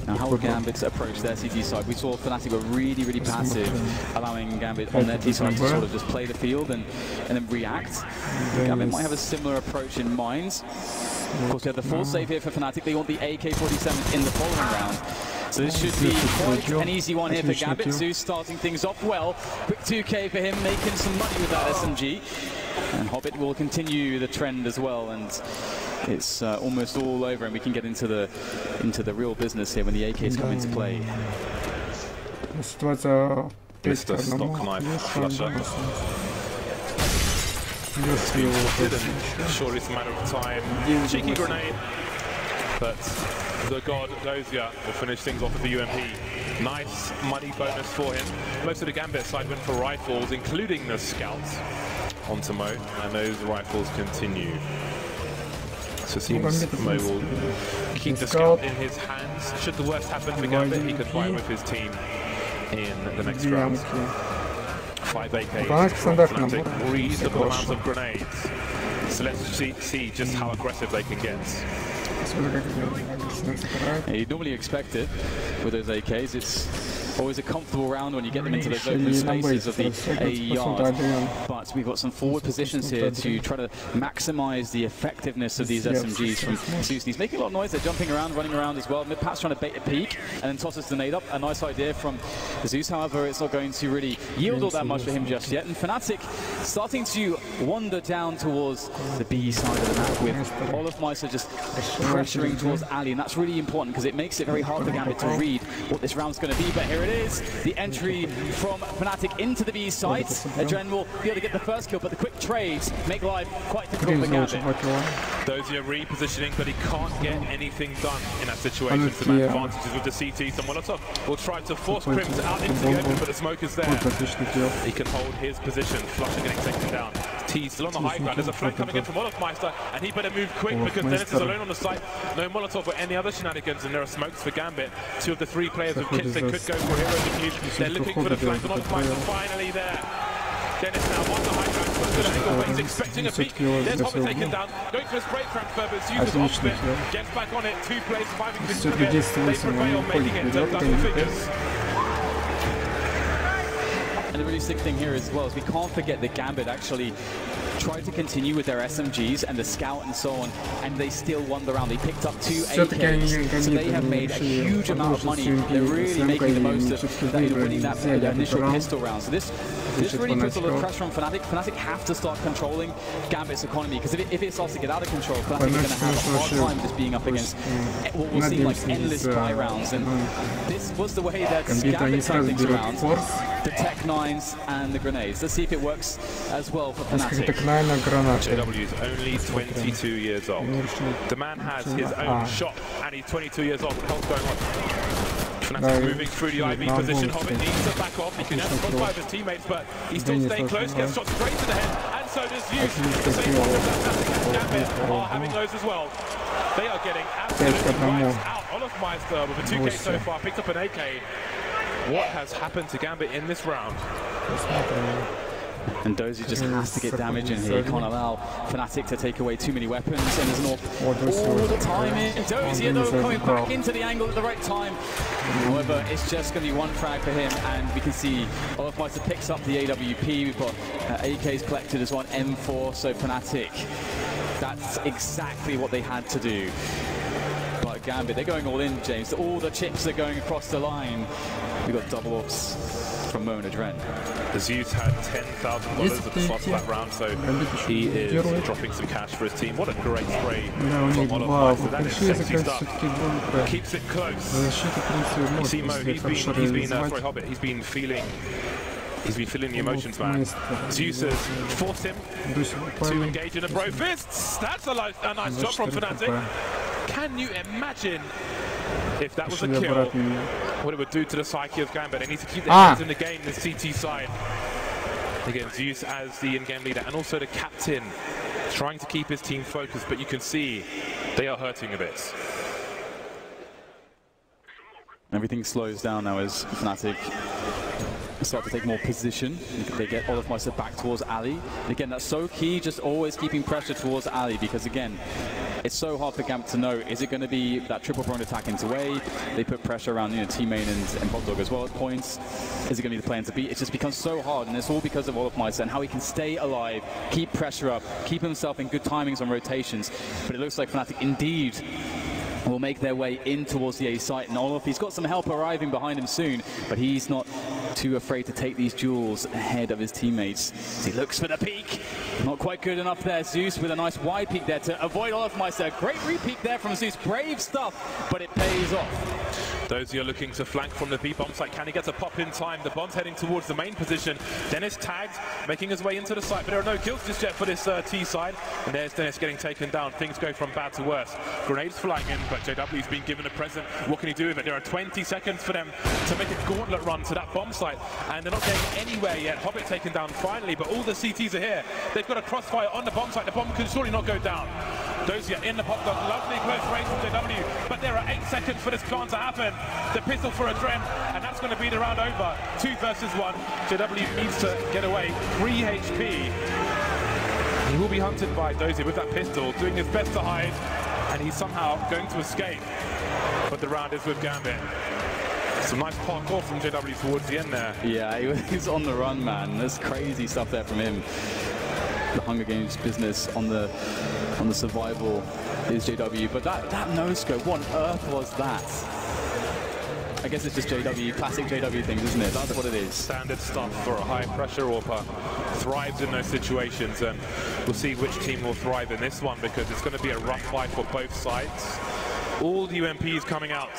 [SPEAKER 2] Now, how will Gambit approach their CT side? We saw Fnatic were really passive, allowing Gambit on their T side to sort of just play the field and then react. Gambit might have a similar approach in mind. Of course, we have the full save here for Fnatic. They want the AK-47 in the following round. So this should be quite an easy one here for Gambit. Zeus starting things off well. Quick 2K for him, making some money with that SMG. And Hobbit will continue the trend as well, and it's almost all over, and we can get into the real business here when the AKs come into play.
[SPEAKER 1] Mr. Stock Knife Flusher. Surely it's a matter of time. Cheeky grenade, but the god Dozier will finish things off with the UMP. Nice money bonus for him. Most of the Gambit side went for rifles, including the scouts, onto Mo, and those rifles continue. So it seems Mo will keep the scout in his hands. Should the worst happen for Gambit, he could fight with his team in the next round. 5 AKs from Fnatic, reasonable amounts of grenades. So let's see just how aggressive they can get.
[SPEAKER 2] Yeah, you'd normally expect it with those AKs. It's always a comfortable round when you get them into those open spaces of the A yard. But we've got some forward positions here to try to maximize the effectiveness of these SMGs from Zeus. He's making a lot of noise. They're jumping around, running around as well. Mid-pass trying to bait a peek and then tosses the nade up. A nice idea from Zeus. However, it's not going to really yield all that much for him just yet. And Fnatic starting to wander down towards the B side of the map with Olaf Meister just pressuring towards Ali. And that's really important because it makes it very hard for Gambit to read what this round's going to be. But here it is, the entry from Fnatic into the B site. Adren will be able to get the first kill, but the quick trades make life quite difficult for Gambit.
[SPEAKER 1] Dozier repositioning, but he can't get anything done in that situation. Some advantages with the CT. So Molotov will try to force Crims out into the open, but the smoke is there. He can hold his position. Flusher getting taken down. T still on the high ground. There's a flank coming in from Olaf Meister, and he better move quick because Dennis is alone on the site. No Molotov or any other shenanigans, and there are smokes for Gambit. 2 of the 3 players with kits they could go for hero defuse. They're looking for the flank. Olaf Meister finally there. Dennis now on the high ground, puts it at angle, but he's expecting a peek. There's Hobbit taken down, going for a spray transfer, but uses off it, gets back on it. 2 players surviving this event. They prevail, making it to double figures.
[SPEAKER 2] And the really sick thing here as well is we can't forget that Gambit actually tried to continue with their SMGs and the scout and so on, and they still won the round. They picked up 2 AKs, so they have made a huge amount of money. They're really making the most of winning that initial pistol round. So this really puts a lot of pressure on Fnatic. Fnatic have to start controlling Gambit's economy, because if it starts to get out of control, Fnatic are going to have a hard time just being up against what will seem like endless buy rounds. And this was the way that Gambit turned things around. the Tech 9s and the grenades. Let's see if it works as well for Fnatic.
[SPEAKER 1] JW is only 22 years old. The man has his own shop, and he's 22 years old. What the hell's going on? Fnatic moving through the IB position. Hobbit needs to back off. He can have spot by his teammates, but he's still staying close. Gets shot straight to the head, and so does Zeus. The same one that Fnatic and Gambit are having those as well. They are getting absolutely wiped out. Olofmeister with a 2K so far, picked up an AK. What has happened to Gambit in this round?
[SPEAKER 2] And Dozy just has to get damage in here. He can't allow Fnatic to take away too many weapons. And there's an all the time in. Dozy though coming back into the angle at the right time. However, it's just going to be one frag for him. And we can see Olofmeister picks up the AWP. We've got AKs collected as well, M4. So Fnatic, that's exactly what they had to do. But Gambit, they're going all in, James. All the chips are going across the line. We've got double ups from Mona Dren.
[SPEAKER 1] The Zeus had $10,000 at the start of that round, so he is dropping some cash for his team. What a great spray from Olofmeister. That is sexy stuff. Keeps it close. You see Mo, sorry, Hobbit, he's been feeling the emotions, man. Zeus has forced him to engage in a bro fists. That's a nice shot from Fnatic. Can you imagine if that was a kill, what it would do to the psyche of Gambit? They need to keep their hands in the game, the CT side. Again, Zeus as the in-game leader, and also the captain, trying to keep his team focused, but you can see they are hurting a bit.
[SPEAKER 2] Everything slows down now as Fnatic start to take more position. They get Olofmeister back towards Ali. And again, that's so key, just always keeping pressure towards Ali, because again, it's so hard for Gambit to know, is it going to be that triple prone attack into A? They put pressure around Team Main and Hot Dog as well at points. Is it going to be the plan to beat? It just becomes so hard, and it's all because of Olofmeister and how he can stay alive, keep pressure up, keep himself in good timings on rotations. But it looks like Fnatic indeed will make their way in towards the A site, and Olof, he's got some help arriving behind him soon, but he's not too afraid to take these duels ahead of his teammates. As he looks for the peek, not quite good enough there. Zeus with a nice wide peek there to avoid Olofmeister. Great re-peek there from Zeus, brave stuff, but it pays off.
[SPEAKER 1] Those are looking to flank from the B bomb site. Can he get a pop in time? The bomb's heading towards the main position. Dennis tagged, making his way into the site, but there are no kills just yet for this T side. And there's Dennis getting taken down. Things go from bad to worse. Grenades flying in, but JW's been given a present. What can he do with it? There are 20 seconds for them to make a gauntlet run to that bomb site, and they're not getting anywhere yet. Hobbit taken down finally, but all the CTs are here. They've got a crossfire on the bomb site. The bomb can surely not go down. Dozier in the pop dog, lovely close range from JW, but there are 8 seconds for this plan to happen. The pistol for a Dren, and that's going to be the round over. 2 versus 1. JW needs to get away. 3 HP. He will be hunted by Dozier with that pistol, doing his best to hide, and he's somehow going to escape. But the round is with Gambit. Some nice parkour from JW towards the end there.
[SPEAKER 2] Yeah, he's on the run, man. There's crazy stuff there from him. The Hunger Games business on the survival is JW, but that no-scope, what on earth was that? I guess it's just JW, classic JW things, isn't it? That's what it is.
[SPEAKER 1] Standard stuff for a high-pressure AWPer. Thrives in those situations, and we'll see which team will thrive in this one, because it's going to be a rough fight for both sides. All the UMPs coming out.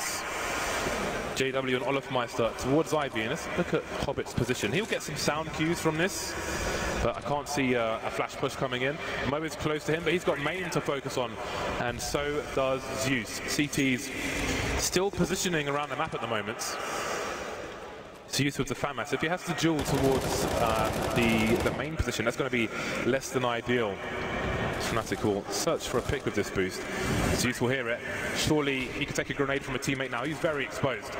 [SPEAKER 1] JW and Olofmeister towards IB, and let's look at Hobbit's position. He'll get some sound cues from this, but I can't see a flash push coming in. Mo is close to him, but he's got main to focus on, and so does Zeus. CT's still positioning around the map at the moment. Zeus with the FAMAS. If he has to duel towards the main position, that's going to be less than ideal. Fnatic will search for a pick with this boost. Zeus will hear it. Surely he could take a grenade from a teammate now. He's very exposed.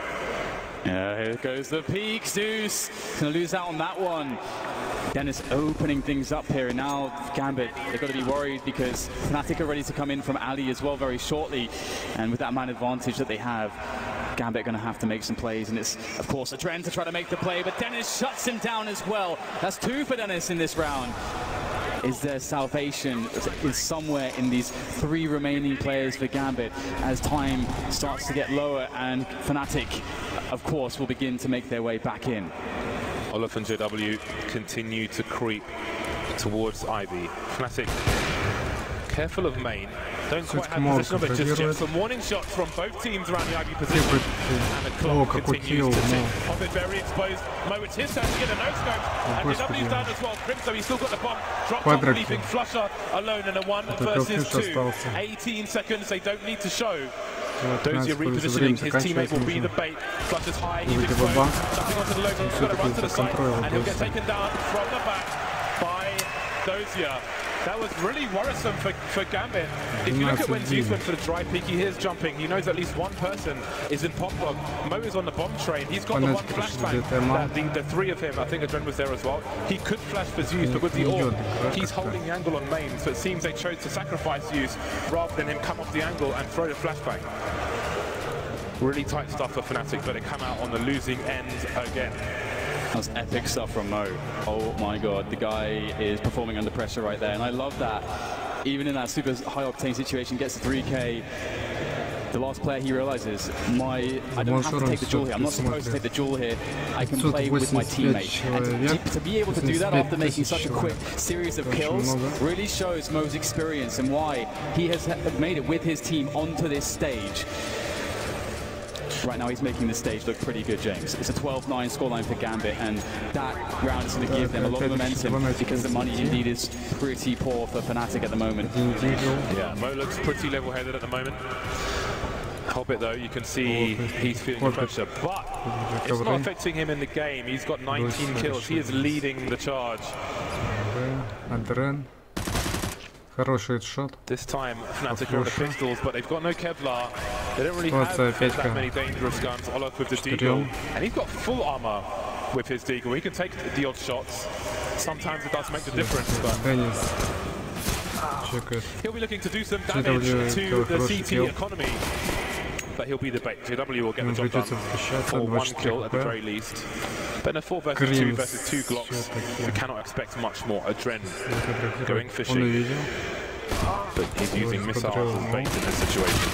[SPEAKER 2] Yeah, here goes the peak. Zeus gonna lose out on that one. Dennis opening things up here, and now Gambit, they've got to be worried because Fnatic are ready to come in from Ali as well very shortly, and with that man advantage that they have, Gambit going to have to make some plays, and it's of course a trend to try to make the play, but Dennis shuts him down as well. That's 2 for Dennis in this round. Is there salvation is somewhere in these 3 remaining players for Gambit as time starts to get lower, and Fnatic of course will begin to make their way back in.
[SPEAKER 1] Olof and JW continue to creep towards IB. Fnatic careful of main, Don't quite have possession of it just yet. Some warning shots from both teams around the IV position. And the clock continues to tick. Hobbit very exposed. Mo, it's his turn to get a no-scope. And the W's down as well. Crimso, he's still got the bomb. Dropped off, leaving Flusher alone in a 1 versus 2. 18 seconds, they don't need to show. Dozier repositioning, his teammate will be the bait. Flusher's high, he's exposed. Jumping onto the low, he's got to run to the side. And he'll get taken down from the back by Dozier. That was really worrisome for Gambit. If you look at when Zeus went for the dry peek, he hears jumping. He knows at least one person is in pop block. Mo is on the bomb train. He's got the one flashbang. The three of him, I think Adren was there as well. He could flash for Zeus, but with the orb, he's holding the angle on main. So it seems they chose to sacrifice Zeus rather than him come off the angle and throw the flashbang. Really tight stuff for Fnatic, but they come out on the losing end again.
[SPEAKER 2] That's epic stuff from Mo. Oh my god, the guy is performing under pressure right there, and I love that. Even in that super high octane situation, gets to 3k. The last player he realizes, I don't have to take the jewel here. I'm not supposed to take the jewel here. I can play with my teammate. And to be able to do that after making such a quick series of kills really shows Mo's experience and why he has made it with his team onto this stage. Right now he's making the stage look pretty good, James. It's a 12-9 scoreline for Gambit, and that round is going to give them a lot of momentum because the money indeed is pretty poor for Fnatic at the moment.
[SPEAKER 1] Yeah, Mo looks pretty level-headed at the moment. Hobbit, though, you can see he's feeling the pressure, but it's not affecting him in the game. He's got 19 kills. He is leading the charge.
[SPEAKER 4] Хороший shot.
[SPEAKER 1] This time Fnatic are on the pistols, but they've got no Kevlar. They don't really have that many dangerous guns. Olaf with the Deagle, and he's got full armor with his Deagle. He can take the odd shots. Sometimes it does make the difference, but he'll be looking to do some damage to the CT economy. But he'll be the bait. JW will get the job done for 1 kill at the very least. But in a 4 versus 2 versus 2 Glocks, we cannot expect much more. Adren going fishing. But he's using missiles as bait in this situation.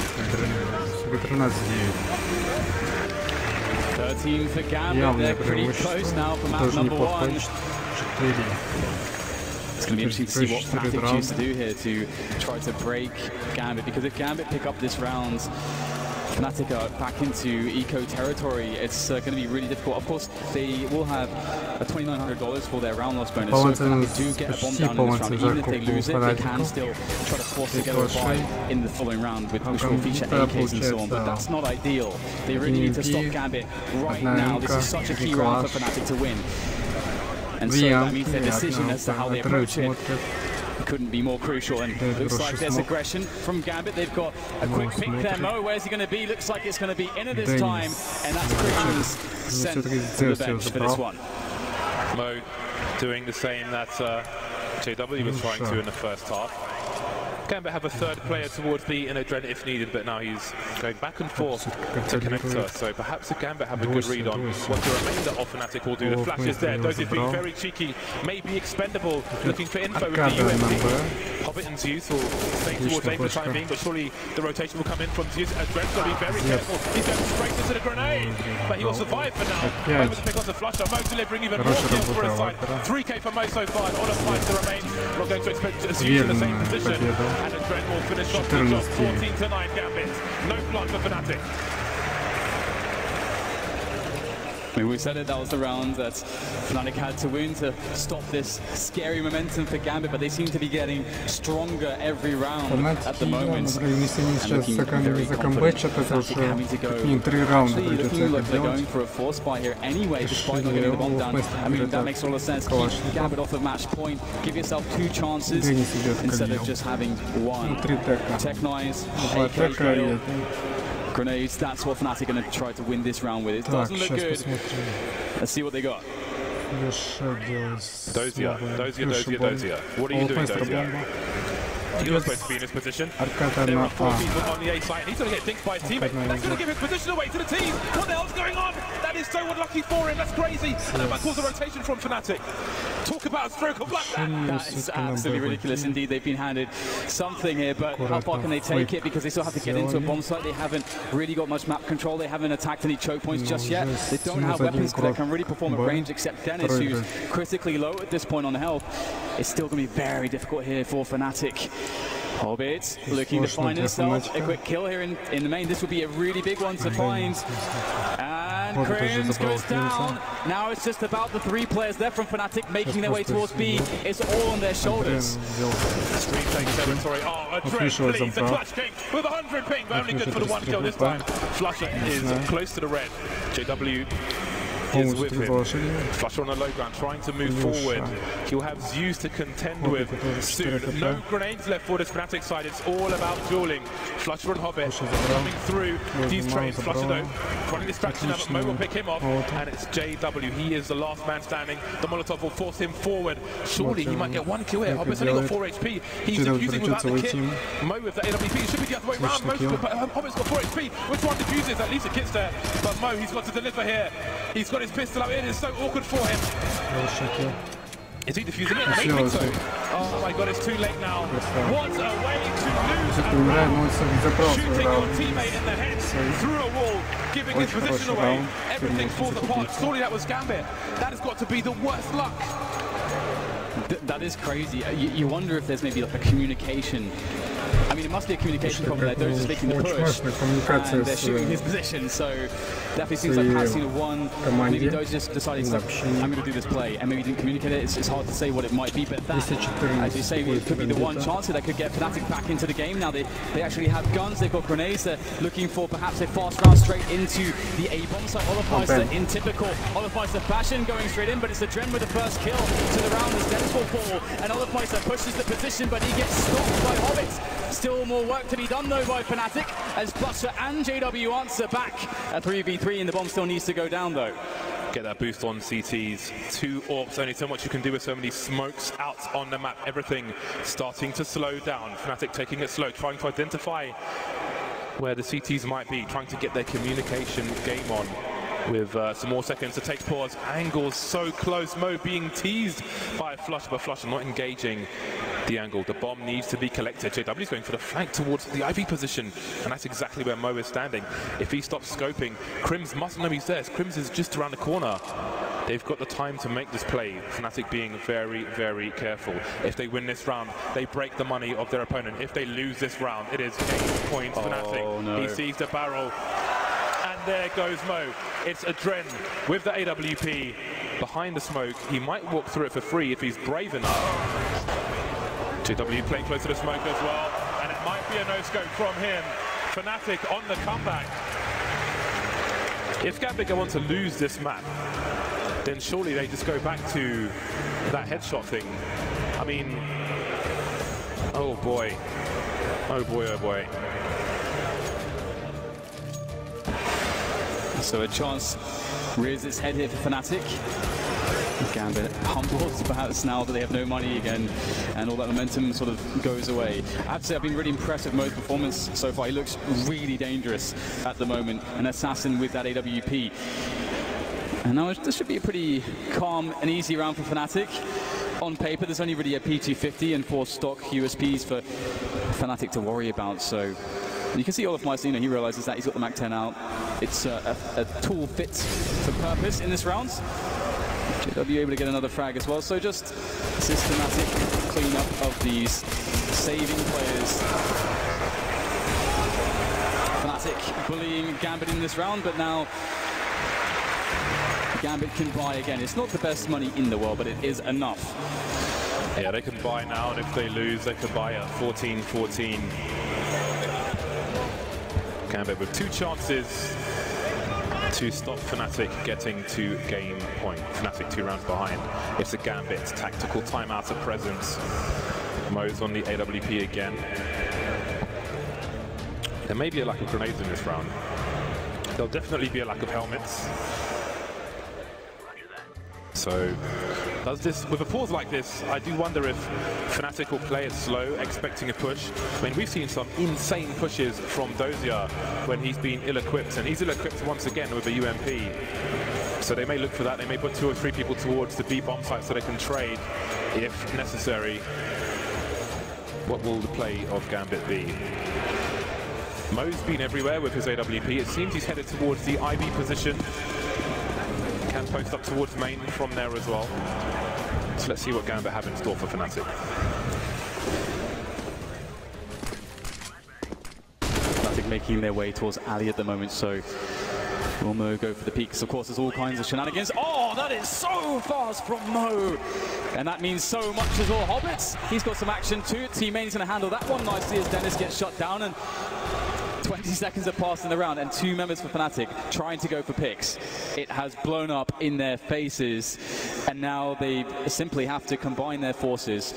[SPEAKER 2] 13 for Gambit. They're pretty close now for map number 1. It's going to be interesting to see what Fnatic choose to do here to try to break Gambit, because if Gambit pick up this round, Fnatic are back into eco territory. It's going to be really difficult. Of course, they will have a $2,900 for their round loss bonus. So if Fnatic do get a bomb down in this round, even if they lose it, they can still try to force together a buy in the following round, which will feature AKs and so on. But that's not ideal. They really need to stop Gambit right now. This is such a key round for Fnatic to win. And so that means their decision as to how they approach it couldn't be more crucial, and looks like there's aggression from Gambit. They've got a quick pick there. Mo, where's he going to be? Looks like it's going to be Inner this time, and that's Christian's sent to the bench for this one.
[SPEAKER 1] Mo doing the same that JW was trying to in the first half. Gambit have a third player towards B in Adren if needed, but now he's going back and forth to connector. So perhaps the Gambit have a good read on what the remainder of Fnatic will do. The flash is there. Dozier being very cheeky, maybe expendable, looking for info with the UMP. Hobbit and Zeus will stay towards A for the time being, but surely the rotation will come in from Zeus. Adren's got to be very careful. He's going straight into the grenade, but he will survive for now. Over to pick on the flusher. Mo delivering even more kills for his side. 3k for Mo so far. All of 5 to remain. We're not going to expect Zeus in the same position. And Adren will finish off the job. 14-9 Gambit. No blood for Fnatic.
[SPEAKER 2] I mean, we said it, that was the round that Fnatic had to win to stop this scary momentum for Gambit, but they seem to be getting stronger every round at the moment. And looking very confident. Fnatic having to go, actually looking like they're going for a force buy here anyway, despite not getting the bomb down. I mean, that makes all the sense. Keep Gambit off the match point, give yourself 2 chances instead of just having 1. Tech9s, AKs, grenades, that's what Fnatic are going to try to win this round with. It doesn't look good. Let's see what they got.
[SPEAKER 1] Dozier. What are you doing, Dozier? You're supposed to be in his position. There are 4 people on the A side, and he's going to get dinked by his teammate. That's going to give his position away to the team. What the hell's going on? That is so unlucky for him. That's crazy. And that might cause a rotation from Fnatic. Talk about a stroke of luck.
[SPEAKER 2] That is absolutely ridiculous indeed. They've been handed something here, but how far can they take it? Because they still have to get into a bomb site. They haven't really got much map control. They haven't attacked any choke points just yet. They don't have weapons that can really perform at range, except Dennis, who's critically low at this point on health. It's still going to be very difficult here for Fnatic. Hobbit looking to find himself a quick kill here in the main. This would be a really big one to find. And Crims goes down. Now it's just about the 3 players left from Fnatic making their way towards B. It's all on their shoulders.
[SPEAKER 1] Screen takes territory. Oh, a Dread, please. The Clutch King with 100 ping, but only good for the 1 kill this time. Flusher is close to the red. JW is with him. Flusher on the low ground, trying to move forward. He'll have Zeus to contend with soon. No grenades left for this Fnatic side. It's all about dueling. Flusher and Hobbit coming through these trades. Flusher though, trying distraction now, but Mo will pick him off. And it's JW. He is the last man standing. The Molotov will force him forward. Surely he might get 1 kill here. Hobbit's only got 4 HP. He's defusing without the kit. Mo with the AWP. It should be the other way around. Hobbit's got 4 HP. Which one defuses? At least the kit's there. But Mo, he's got to deliver here. He's got his pistol out. It is so awkward for him. Is he defusing it? I don't think so. Oh my god, it's too late now. What a way to lose a round. Shooting your teammate in the head through a wall, giving his position away. Everything falls apart. Surely that was Gambit. That has got to be the worst luck.
[SPEAKER 2] That is crazy. You wonder if there's maybe like a communication. I mean, it must be a communication problem there. Those just making the push, and they're shooting his position. So definitely seems like perhaps one. Maybe those just decided, look, I'm going to do this play, and maybe didn't communicate it. It's hard to say what it might be, but that, as you say, it could be the one chance that could get Fnatic back into the game. Now they actually have guns. They've got grenades. They're looking for perhaps a fast round straight into the A bomb site. Olafmeister in typical Olafmeister fashion, going straight in, but it's the Dren with the first kill to the round as Dennis will fall, and Olafmeister pushes the position, but he gets stopped by Hobbit. Still more work to be done though by Fnatic as Flusher and JW answer back. A 3v3 and the bomb still needs to go down though.
[SPEAKER 1] Get that boost on CTs. 2 AWPs, only so much you can do with so many smokes out on the map. Everything starting to slow down. Fnatic taking it slow, trying to identify where the CTs might be, trying to get their communication game on. With some more seconds to take pause. Angles so close. Mo being teased by Flusher, but Flusher not engaging the angle. The bomb needs to be collected. JW's going for the flank towards the IV position, and that's exactly where Mo is standing. If he stops scoping, Crims must know he's there. Crims is just around the corner. They've got the time to make this play. Fnatic being very, very careful. If they win this round, they break the money of their opponent. If they lose this round, it is game point Fnatic.
[SPEAKER 2] No.
[SPEAKER 1] He sees the barrel. There goes Mo. It's a Dren with the AWP behind the smoke. He might walk through it for free if he's brave enough. JW playing close to the smoke as well, and it might be a no-scope from him. Fnatic on the comeback. If Gambit go on to lose this map, then surely they just go back to that headshot thing. I mean, oh boy. Oh boy, oh boy.
[SPEAKER 2] So a chance rears its head here for Fnatic. Gambit humbled perhaps now that they have no money again, and all that momentum sort of goes away. I have to say I've been really impressed with Mo's performance so far. He looks really dangerous at the moment, an assassin with that AWP. And now this should be a pretty calm and easy round for Fnatic. On paper, there's only really a P250 and 4 stock USPs for Fnatic to worry about, so you can see Olafmeister, he realizes that he's got the Mac 10 out. It's a tool fit for purpose in this round. JW able to get another frag as well, so just systematic cleanup of these saving players. Fnatic bullying Gambit in this round, but now Gambit can buy again. It's not the best money in the world, but it is enough.
[SPEAKER 1] Yeah, they can buy now, and if they lose, they can buy at 14-14. Gambit with 2 chances to stop Fnatic getting to game point. Fnatic 2 rounds behind. It's a Gambit tactical timeout at present. Mo's on the AWP again. There may be a lack of grenades in this round. There'll definitely be a lack of helmets. So, does this, with a pause like this, I do wonder if Fnatic will play it slow, expecting a push. I mean, we've seen some insane pushes from Dozier when he's been ill-equipped, and he's ill-equipped once again with a UMP. So they may look for that. They may put 2 or 3 people towards the B bomb site so they can trade if necessary. What will the play of Gambit be? Mo's been everywhere with his AWP. It seems he's headed towards the IB position. Can post up towards main from there as well. So let's see what Gambit have in store for Fnatic.
[SPEAKER 2] Fnatic making their way towards Ali at the moment, so will Mo go for the peaks? Of course, there's all kinds of shenanigans. Oh, that is so fast from Mo! And that means so much as well. Hobbits, he's got some action too. Teammate's going to handle that one nicely as Dennis gets shut down, and 20 seconds have passed in the round, and 2 members for Fnatic trying to go for picks. It has blown up in their faces, and now they simply have to combine their forces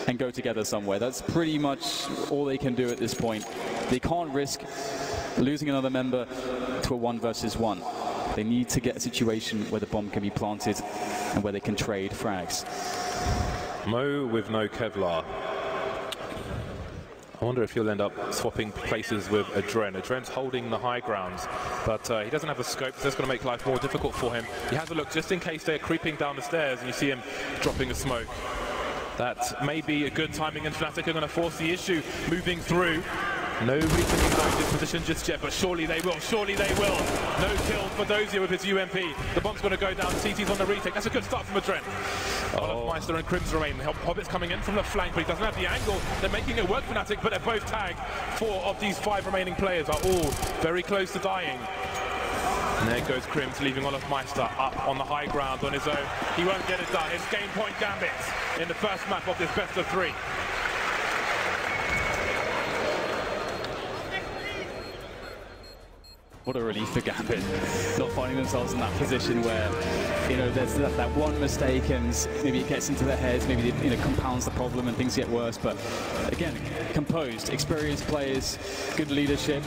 [SPEAKER 2] and go together somewhere. That's pretty much all they can do at this point. They can't risk losing another member to a 1 versus 1. They need to get a situation where the bomb can be planted and where they can trade frags.
[SPEAKER 1] Mo with no Kevlar. I wonder if he'll end up swapping places with Adren. Adren's holding the high grounds, but he doesn't have a scope, so that's going to make life more difficult for him. He has a look just in case they're creeping down the stairs and you see him dropping a smoke. That may be a good timing, and Fnatic are going to force the issue moving through. Nobody can go in this position just yet, but surely they will, surely they will. No kill for Dozier with his UMP. The bomb's going to go down, CT's on the retake. That's a good start from Adren. Meister and Crims remain. Hobbit's coming in from the flank, but he doesn't have the angle. They're making it work for Fnatic, but they're both tagged. 4 of these 5 remaining players are all very close to dying. And there goes Crims, leaving Meister up on the high ground on his own. He won't get it done. It's game point Gambit in the first map of this best of 3.
[SPEAKER 2] What a relief for Gambit, not finding themselves in that position where, you know, there's that one mistake and maybe it gets into their heads, maybe it, you know, compounds the problem and things get worse. But again, composed, experienced players, good leadership.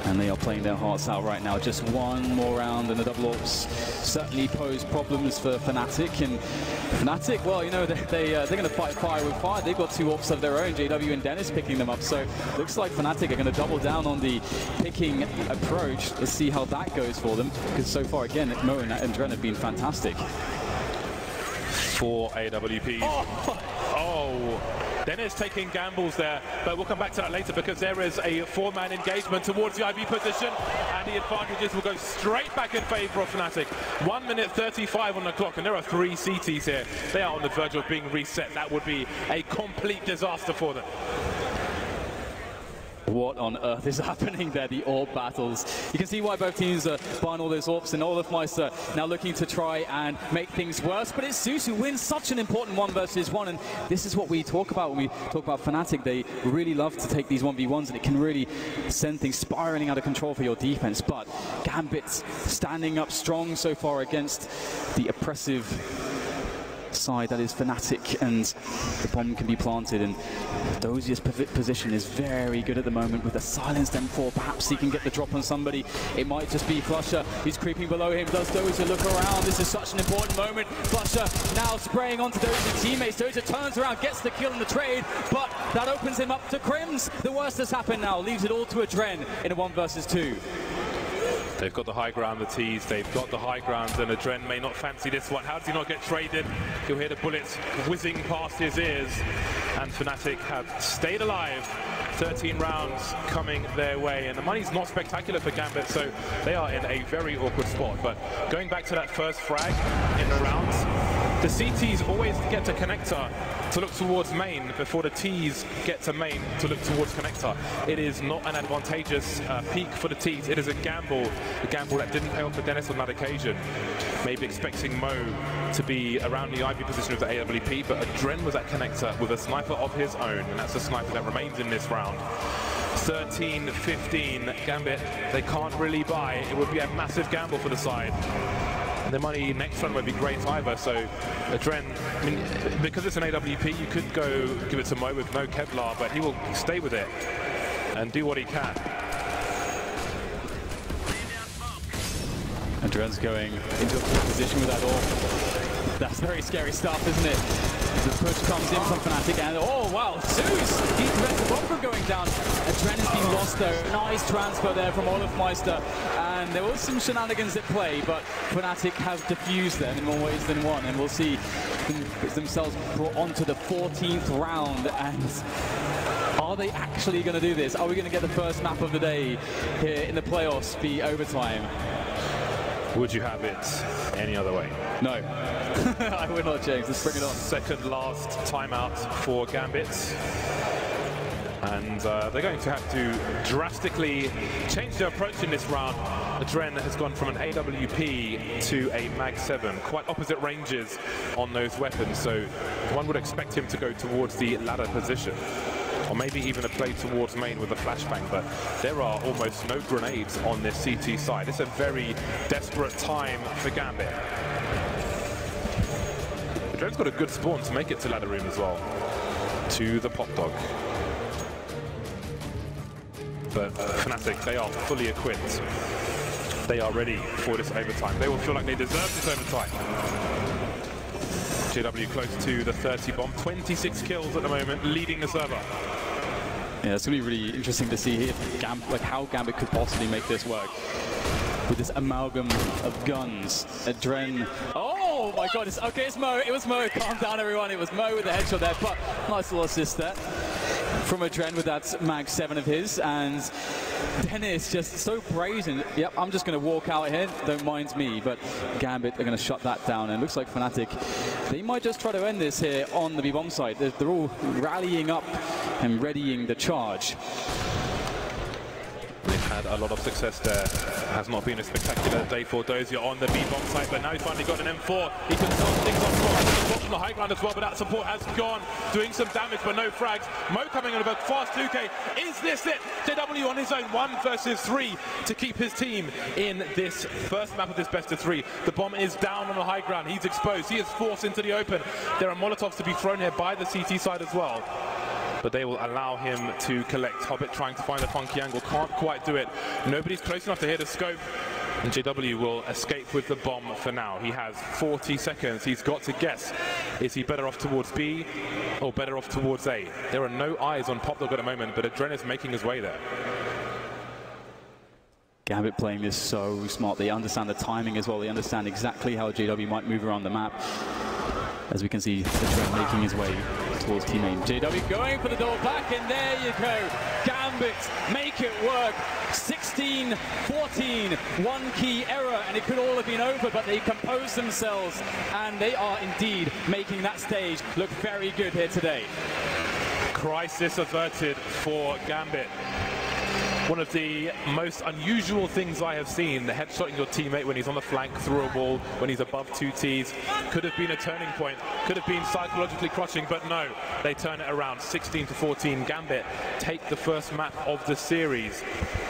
[SPEAKER 2] And they are playing their hearts out right now. Just 1 more round and the double ops certainly pose problems for Fnatic. And Fnatic, well, you know, they're going to fight fire with fire. They've got 2 ops of their own, JW and Dennis picking them up. So looks like Fnatic are going to double down on the picking approach. Let's see how that goes for them. Because so far, again, Mo and Dren have been fantastic.
[SPEAKER 1] 4 AWPs. Oh. Dennis taking gambles there, but we'll come back to that later because there is a 4-man engagement towards the IB position, and the advantages will go straight back in favor of Fnatic. 1 minute 35 on the clock, and there are 3 CTs here. They are on the verge of being reset. That would be a complete disaster for them.
[SPEAKER 2] What on earth is happening there? The AWP battles. You can see why both teams are buying all those AWPs, and Meister now looking to try and make things worse. But it's Zeus who wins such an important 1 versus 1, and this is what we talk about when we talk about Fnatic. They really love to take these 1v1s, and it can really send things spiraling out of control for your defense. But Gambit standing up strong so far against the oppressive side that is Fnatic, and the bomb can be planted, and Dozier's position is very good at the moment with the silenced M4. Perhaps he can get the drop on somebody. It might just be Flusher. He's creeping below him. Does Dozier look around? This is such an important moment. Flusher now spraying onto Dozier's teammates. Dozier turns around, gets the kill in the trade, but that opens him up to Crims. The worst has happened now. Leaves it all to Adren in a 1 versus 2.
[SPEAKER 1] They've got the high ground, the T's, they've got the high ground, and Adren may not fancy this one. How does he not get traded? He'll hear the bullets whizzing past his ears, and Fnatic have stayed alive. 13 rounds coming their way, and the money's not spectacular for Gambit, so they are in a very awkward spot. But going back to that first frag in the rounds, the CTs always get to connector to look towards main before the T's get to main to look towards connector. It is not an advantageous peak for the T's. It is a gamble that didn't pay off for Dennis on that occasion. Maybe expecting Mo to be around the IB position with the AWP, but Adren was at connector with a sniper of his own, and that's the sniper that remains in this round. 13-15, Gambit, they can't really buy. It would be a massive gamble for the side. And the money next run would be great either, so Adren, I mean, because it's an AWP, you could go give it to Mo with no Kevlar, but he will stay with it and do what he can.
[SPEAKER 2] Adren's going into a full position with that AWP. That's very scary stuff, isn't it? The push comes in from Fnatic, and oh wow, Zeus! He prevents the bomb from going down. Adren's been lost though. Nice transfer there from Olafmeister. And there was some shenanigans at play, but Fnatic have diffused them in more ways than one. And we'll see themselves brought onto the 14th round. And are they actually going to do this? Are we going to get the first map of the day here in the playoffs be overtime?
[SPEAKER 1] Would you have it any other way?
[SPEAKER 2] No. I would not, James. Let's bring it on.
[SPEAKER 1] Second last timeout for Gambit. And they're going to have to drastically change their approach in this round. Adren has gone from an AWP to a Mag 7. Quite opposite ranges on those weapons, so one would expect him to go towards the ladder position. Or maybe even a play towards main with a flashbang, but there are almost no grenades on this CT side. It's a very desperate time for Gambit. Adren's got a good spawn to make it to ladder room as well. To the pop dog. But Fnatic, they are fully equipped. They are ready for this overtime. They will feel like they deserve this overtime. JW close to the 30 bomb, 26 kills at the moment, leading the server.
[SPEAKER 2] Yeah, it's going to be really interesting to see if how Gambit could possibly make this work. With this amalgam of guns, Adren. Oh my god, it's Mo. It was Mo. Calm down, everyone. It was Mo with the headshot there, but nice little assist there from Adren with that Mag 7 of his. And Dennis just so brazen. Yep, I'm just going to walk out here. Don't mind me, but Gambit are going to shut that down. And it looks like Fnatic, they might just try to end this here on the B-bomb side. They're all rallying up and readying the charge.
[SPEAKER 1] They've had a lot of success there. Has not been a spectacular day for Dozier on the B-bomb side, but now he's finally got an M4. He can start things off support from the high ground as well, but that support has gone, doing some damage, but no frags. Mo coming in about fast 2K. Is this it? JW on his own, 1 versus 3 to keep his team in this first map of this best of 3. The bomb is down on the high ground. He's exposed. He is forced into the open. There are Molotovs to be thrown here by the CT side as well. But they will allow him to collect. Hobbit trying to find a funky angle, can't quite do it. Nobody's close enough to hit the scope. And JW will escape with the bomb for now. He has 40 seconds. He's got to guess. Is he better off towards B or better off towards A? There are no eyes on Pop Dog at the moment, but Adren is making his way there.
[SPEAKER 2] Gambit playing this so smart. They understand the timing as well. They understand exactly how JW might move around the map. As we can see, Adren making his way towards team main. JW going for the door back, and there you go. Gambit make it work. 16-14, one key error, and it could all have been over, but they composed themselves, and they are indeed making that stage look very good here today.
[SPEAKER 1] Crisis averted for Gambit. One of the most unusual things I have seen, the headshotting your teammate when he's on the flank through a wall, when he's above 2 Ts, could have been a turning point, could have been psychologically crushing, but no, they turn it around. 16-14, Gambit take the first map of the series.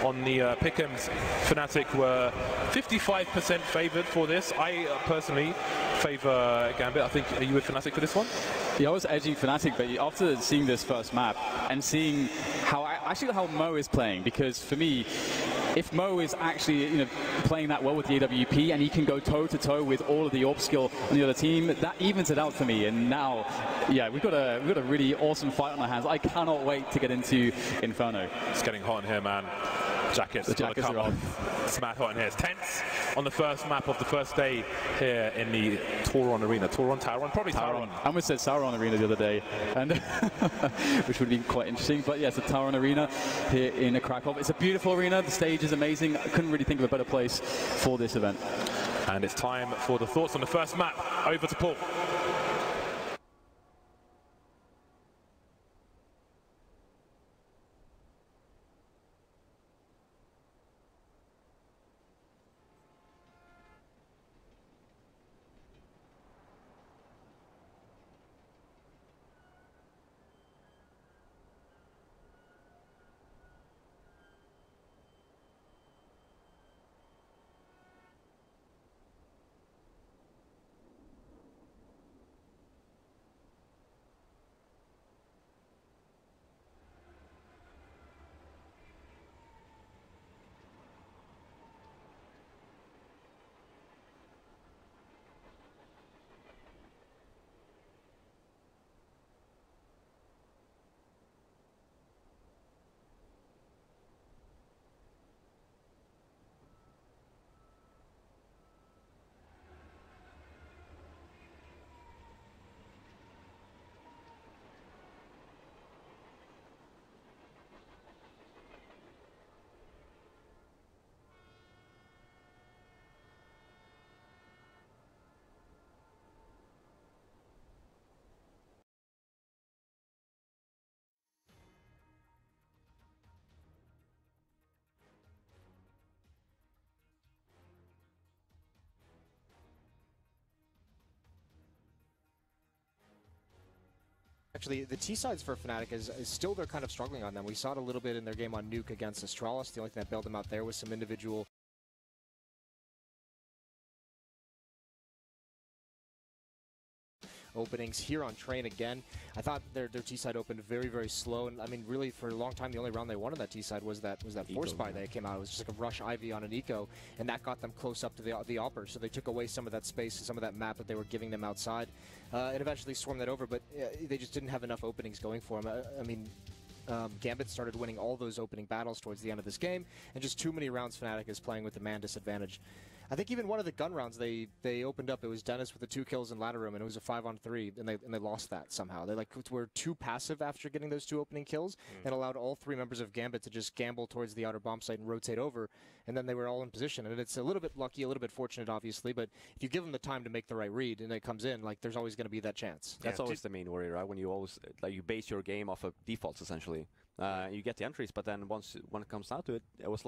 [SPEAKER 1] On the pick'ems, Fnatic were 55% favoured for this. I personally favour Gambit. I think, are you with Fnatic for this one?
[SPEAKER 2] Yeah, I was edging Fnatic, but after seeing this first map and seeing how Mo is playing, because for me, if Mo is actually playing that well with the AWP and he can go toe-to-toe with all of the AWP skill on the other team, that evens it out for me. And now, yeah, we've got a really awesome fight on our hands. I cannot wait to get into Inferno.
[SPEAKER 1] It's getting hot in here, man. Jackets,
[SPEAKER 2] the jackets are on.
[SPEAKER 1] It's mad hot in here. It's tense on the first map of the first day here in the Tauron Arena. Tauron? Probably Tauron.
[SPEAKER 2] I almost said Sauron Arena the other day, and which would be quite interesting. But yes, the Tauron Arena here in Krakow. It's a beautiful arena. The stage is amazing. I couldn't really think of a better place for this event.
[SPEAKER 1] And it's time for the thoughts on the first map. Over to Paul.
[SPEAKER 5] Actually, the T sides for Fnatic is still they're kind of struggling on them. We saw it a little bit in their game on Nuke against Astralis. The only thing that bailed them out there was some individual openings here on Train again. I thought their T side opened very, very slow, and I mean, really for a long time, the only round they won on that T side was that force buy that came out. It was just like a rush Ivy on an eco, and that got them close up to the upper. So they took away some of that space and some of that map that they were giving them outside, and eventually swarmed that over. But they just didn't have enough openings going for them. I mean. Gambit started winning all those opening battles towards the end of this game, and just too many rounds Fnatic is playing with the man disadvantage. I think even one of the gun rounds they opened up, it was Dennis with the 2 kills in ladder room, and it was a 5-on-3, and they lost that somehow. They were too passive after getting those 2 opening kills, and allowed all 3 members of Gambit to just gamble towards the outer bomb site and rotate over, and then they were all in position. And it's a little bit lucky, a little bit fortunate, obviously, but if you give them the time to make the right read and it comes in, like there's always going to be that chance.
[SPEAKER 6] That's always the main worry, right? When you always you base your game off of defaults essentially. You get the entries, but then when it comes down to it, there was a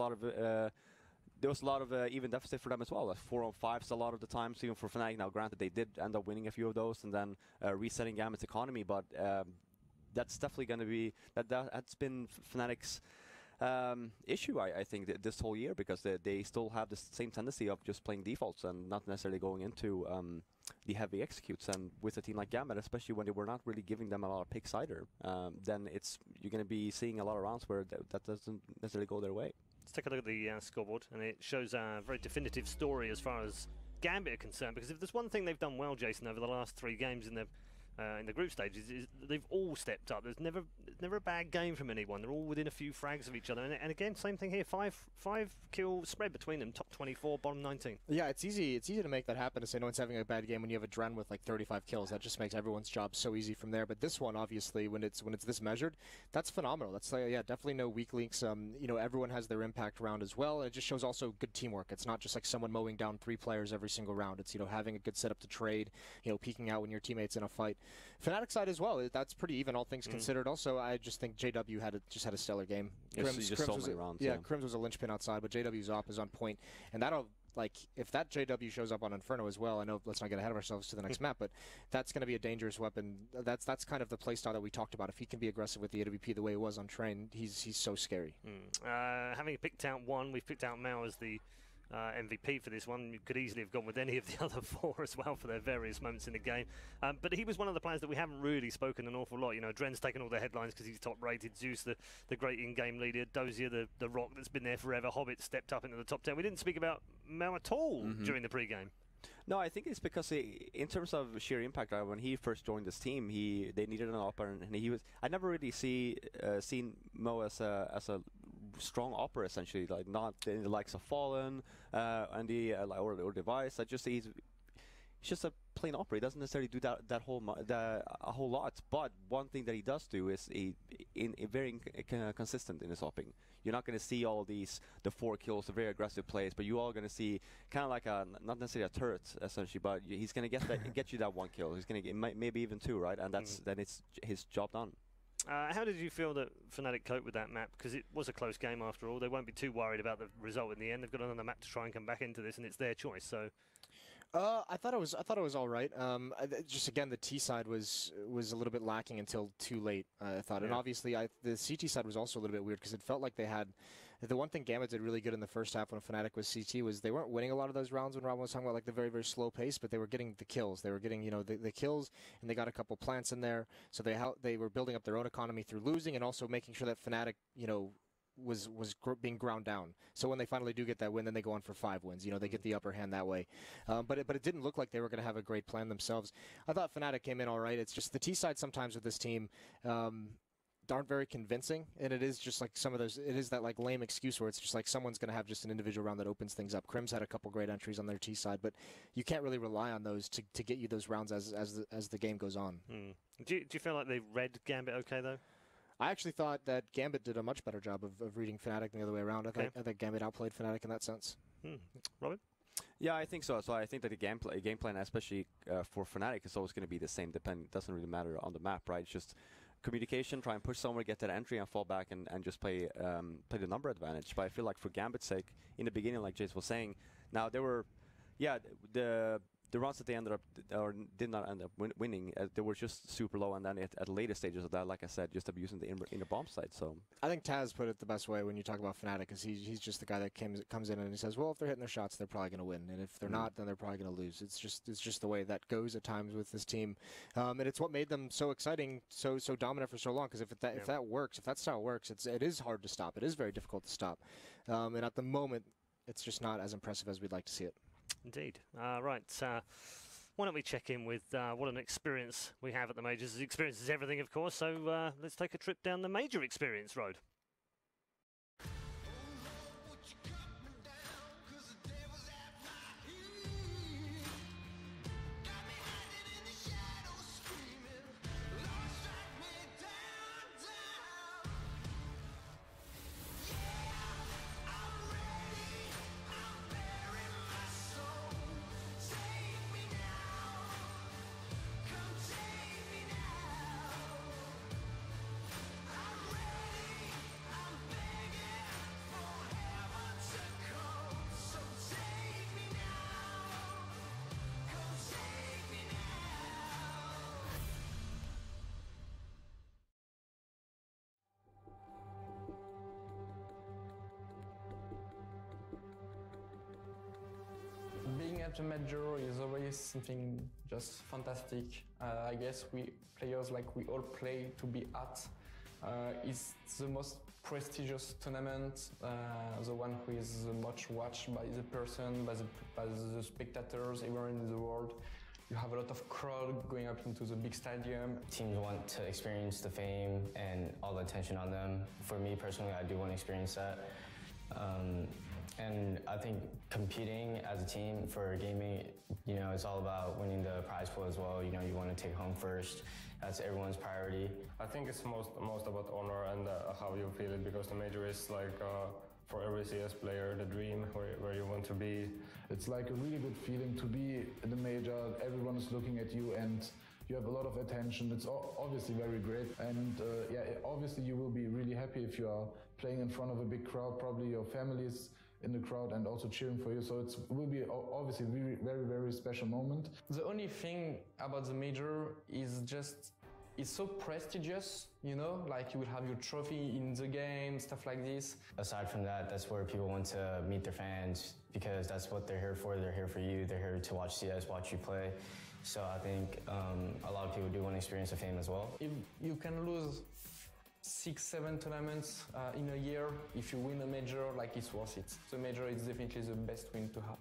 [SPEAKER 6] lot of even deficit for them as well. 4-on-5s a lot of the times, even for Fnatic. Now, granted, they did end up winning a few of those and then resetting Gambit's economy, but that's definitely going to be that's been Fnatic's issue, I think, this whole year, because they still have the same tendency of just playing defaults and not necessarily going into the heavy executes. And with a team like Gambit, especially when they were not really giving them a lot of picks either, then you're going to be seeing a lot of rounds where that doesn't necessarily go their way.
[SPEAKER 7] Let's take a look at the scoreboard, and it shows a very definitive story as far as Gambit are concerned, because if there's one thing they've done well, Jason, over the last 3 games in the group stages, is they've all stepped up. There's never a bad game from anyone. They're all within a few frags of each other. And again, same thing here. 5 kill spread between them. Top 24, bottom 19. Yeah,
[SPEAKER 5] it's easy to make that happen, to say no one's having a bad game when you have a Dren with like 35 kills. That just makes everyone's job so easy from there. But this one, obviously, when it's this measured, that's phenomenal. That's definitely no weak links. Everyone has their impact round as well. It just shows also good teamwork. It's not just like someone mowing down 3 players every single round. It's having a good setup to trade. Peeking out when your teammate's in a fight. Fnatic side as well, that's pretty even, all things considered. Also, I just think JW had a stellar game. Crims was a linchpin outside, but JW's op is on point, and that'll, if that JW shows up on Inferno as well, I know, let's not get ahead of ourselves to the next map, but that's going to be a dangerous weapon. That's kind of the playstyle that we talked about. If he can be aggressive with the AWP the way it was on Train, he's so scary.
[SPEAKER 7] Having picked out one, we've picked out Mao as the MVP for this one. You could easily have gone with any of the other 4 as well for their various moments in the game. But he was one of the players that we haven't really spoken an awful lot. Dren's taken all the headlines because he's top rated. Zeus, the great in-game leader. Dozier, the rock that's been there forever. Hobbit stepped up into the top 10. We didn't speak about Mao at all during the pre-game.
[SPEAKER 6] No, I think it's because in terms of sheer impact, when he first joined this team, they needed an opper, and he was. I never really seen Mo as a strong opper, essentially, like not in the likes of Fallen and or Device. I just he's just a plain opera. He doesn't necessarily do a whole lot. But one thing that he does do is very consistent in his hopping. You're not going to see all the 4 kills, the very aggressive plays, but you are going to see kind of like not necessarily a turret essentially, but he's going to get you that 1 kill. He's going to get maybe even 2, right? And then it's his job done.
[SPEAKER 7] How did you feel that Fnatic coped with that map? Because it was a close game after all. They won't be too worried about the result in the end. They've got another map to try and come back into this, and it's their choice. So.
[SPEAKER 5] I thought it was all right. Just again, the T side was a little bit lacking until too late. I thought, and obviously the CT side was also a little bit weird because it felt like they had the one thing Gambit did really good in the first half when Fnatic was CT was they weren't winning a lot of those rounds when Rob was talking about like the very, very slow pace, but they were getting the kills. They were getting the kills, and they got a couple plants in there. So they were building up their own economy through losing and also making sure that Fnatic was being ground down. So when they finally do get that win, then they go on for 5 wins. They get the upper hand that way. But it didn't look like they were going to have a great plan themselves. I thought Fnatic came in all right. It's just the T side sometimes with this team aren't very convincing, and it is just like some of those. It is that like lame excuse where it's just like someone's going to have just an individual round that opens things up. Crims had a couple great entries on their T side, but you can't really rely on those to get you those rounds as the game goes on.
[SPEAKER 7] Do you feel like they read Gambit okay though?
[SPEAKER 5] I actually thought that Gambit did a much better job of reading Fnatic than the other way around. I think Gambit outplayed Fnatic in that sense.
[SPEAKER 7] Robin?
[SPEAKER 6] Yeah, I think so. So I think that the game plan, especially for Fnatic, is always going to be the same. It doesn't really matter on the map, right? It's just communication, try and push somewhere, get that entry, and fall back and just play the number advantage. But I feel like for Gambit's sake, in the beginning, like Jace was saying, now there were, the the rounds that they ended up or did not end up winning, they were just super low, and then at later stages of that, like I said, just abusing the inner bomb side. So
[SPEAKER 5] I think Taz put it the best way when you talk about Fnatic, because he's just the guy that comes in and he says, well, if they're hitting their shots, they're probably going to win, and if they're not, then they're probably going to lose. It's just the way that goes at times with this team, and it's what made them so exciting, so dominant for so long. Because if that works, if that style works, it is hard to stop. It is very difficult to stop, and at the moment, it's just not as impressive as we'd like to see it.
[SPEAKER 7] Indeed. Right. Why don't we check in with what an experience we have at the majors? Experience is everything, of course, so let's take a trip down the major experience road.
[SPEAKER 8] Being at a major is always something just fantastic. I guess we players, like we all play to be at. It's the most prestigious tournament, the one who is the most watched by the person, by the spectators everywhere in the world. You have a lot of crowd going up into the big stadium.
[SPEAKER 9] Teams want to experience the fame and all the attention on them. For me personally, I do want to experience that. And I think competing as a team for gaming, you know, it's all about winning the prize pool as well. You know, you want to take home first. That's everyone's priority.
[SPEAKER 10] I think it's most about honor and how you feel it, because the major is like for every CS player the dream where you want to be.
[SPEAKER 11] It's like a really good feeling to be in the major. Everyone is looking at you and you have a lot of attention. It's obviously very great, and yeah, obviously you will be really happy if you are playing in front of a big crowd. Probably your family is in the crowd and also cheering for you, so it will be obviously really very special moment.
[SPEAKER 8] The only thing about the major is just it's so prestigious, you know, like you will have your trophy in the game, stuff like this.
[SPEAKER 9] Aside from that, that's where people want to meet their fans, because that's what they're here for. They're here for you. They're here to watch CS, watch you play. So I think a lot of people do want to experience the fame as well.
[SPEAKER 8] If you can lose 6-7 tournaments in a year, if you win a major, like it's worth it. The major is definitely the best win to have.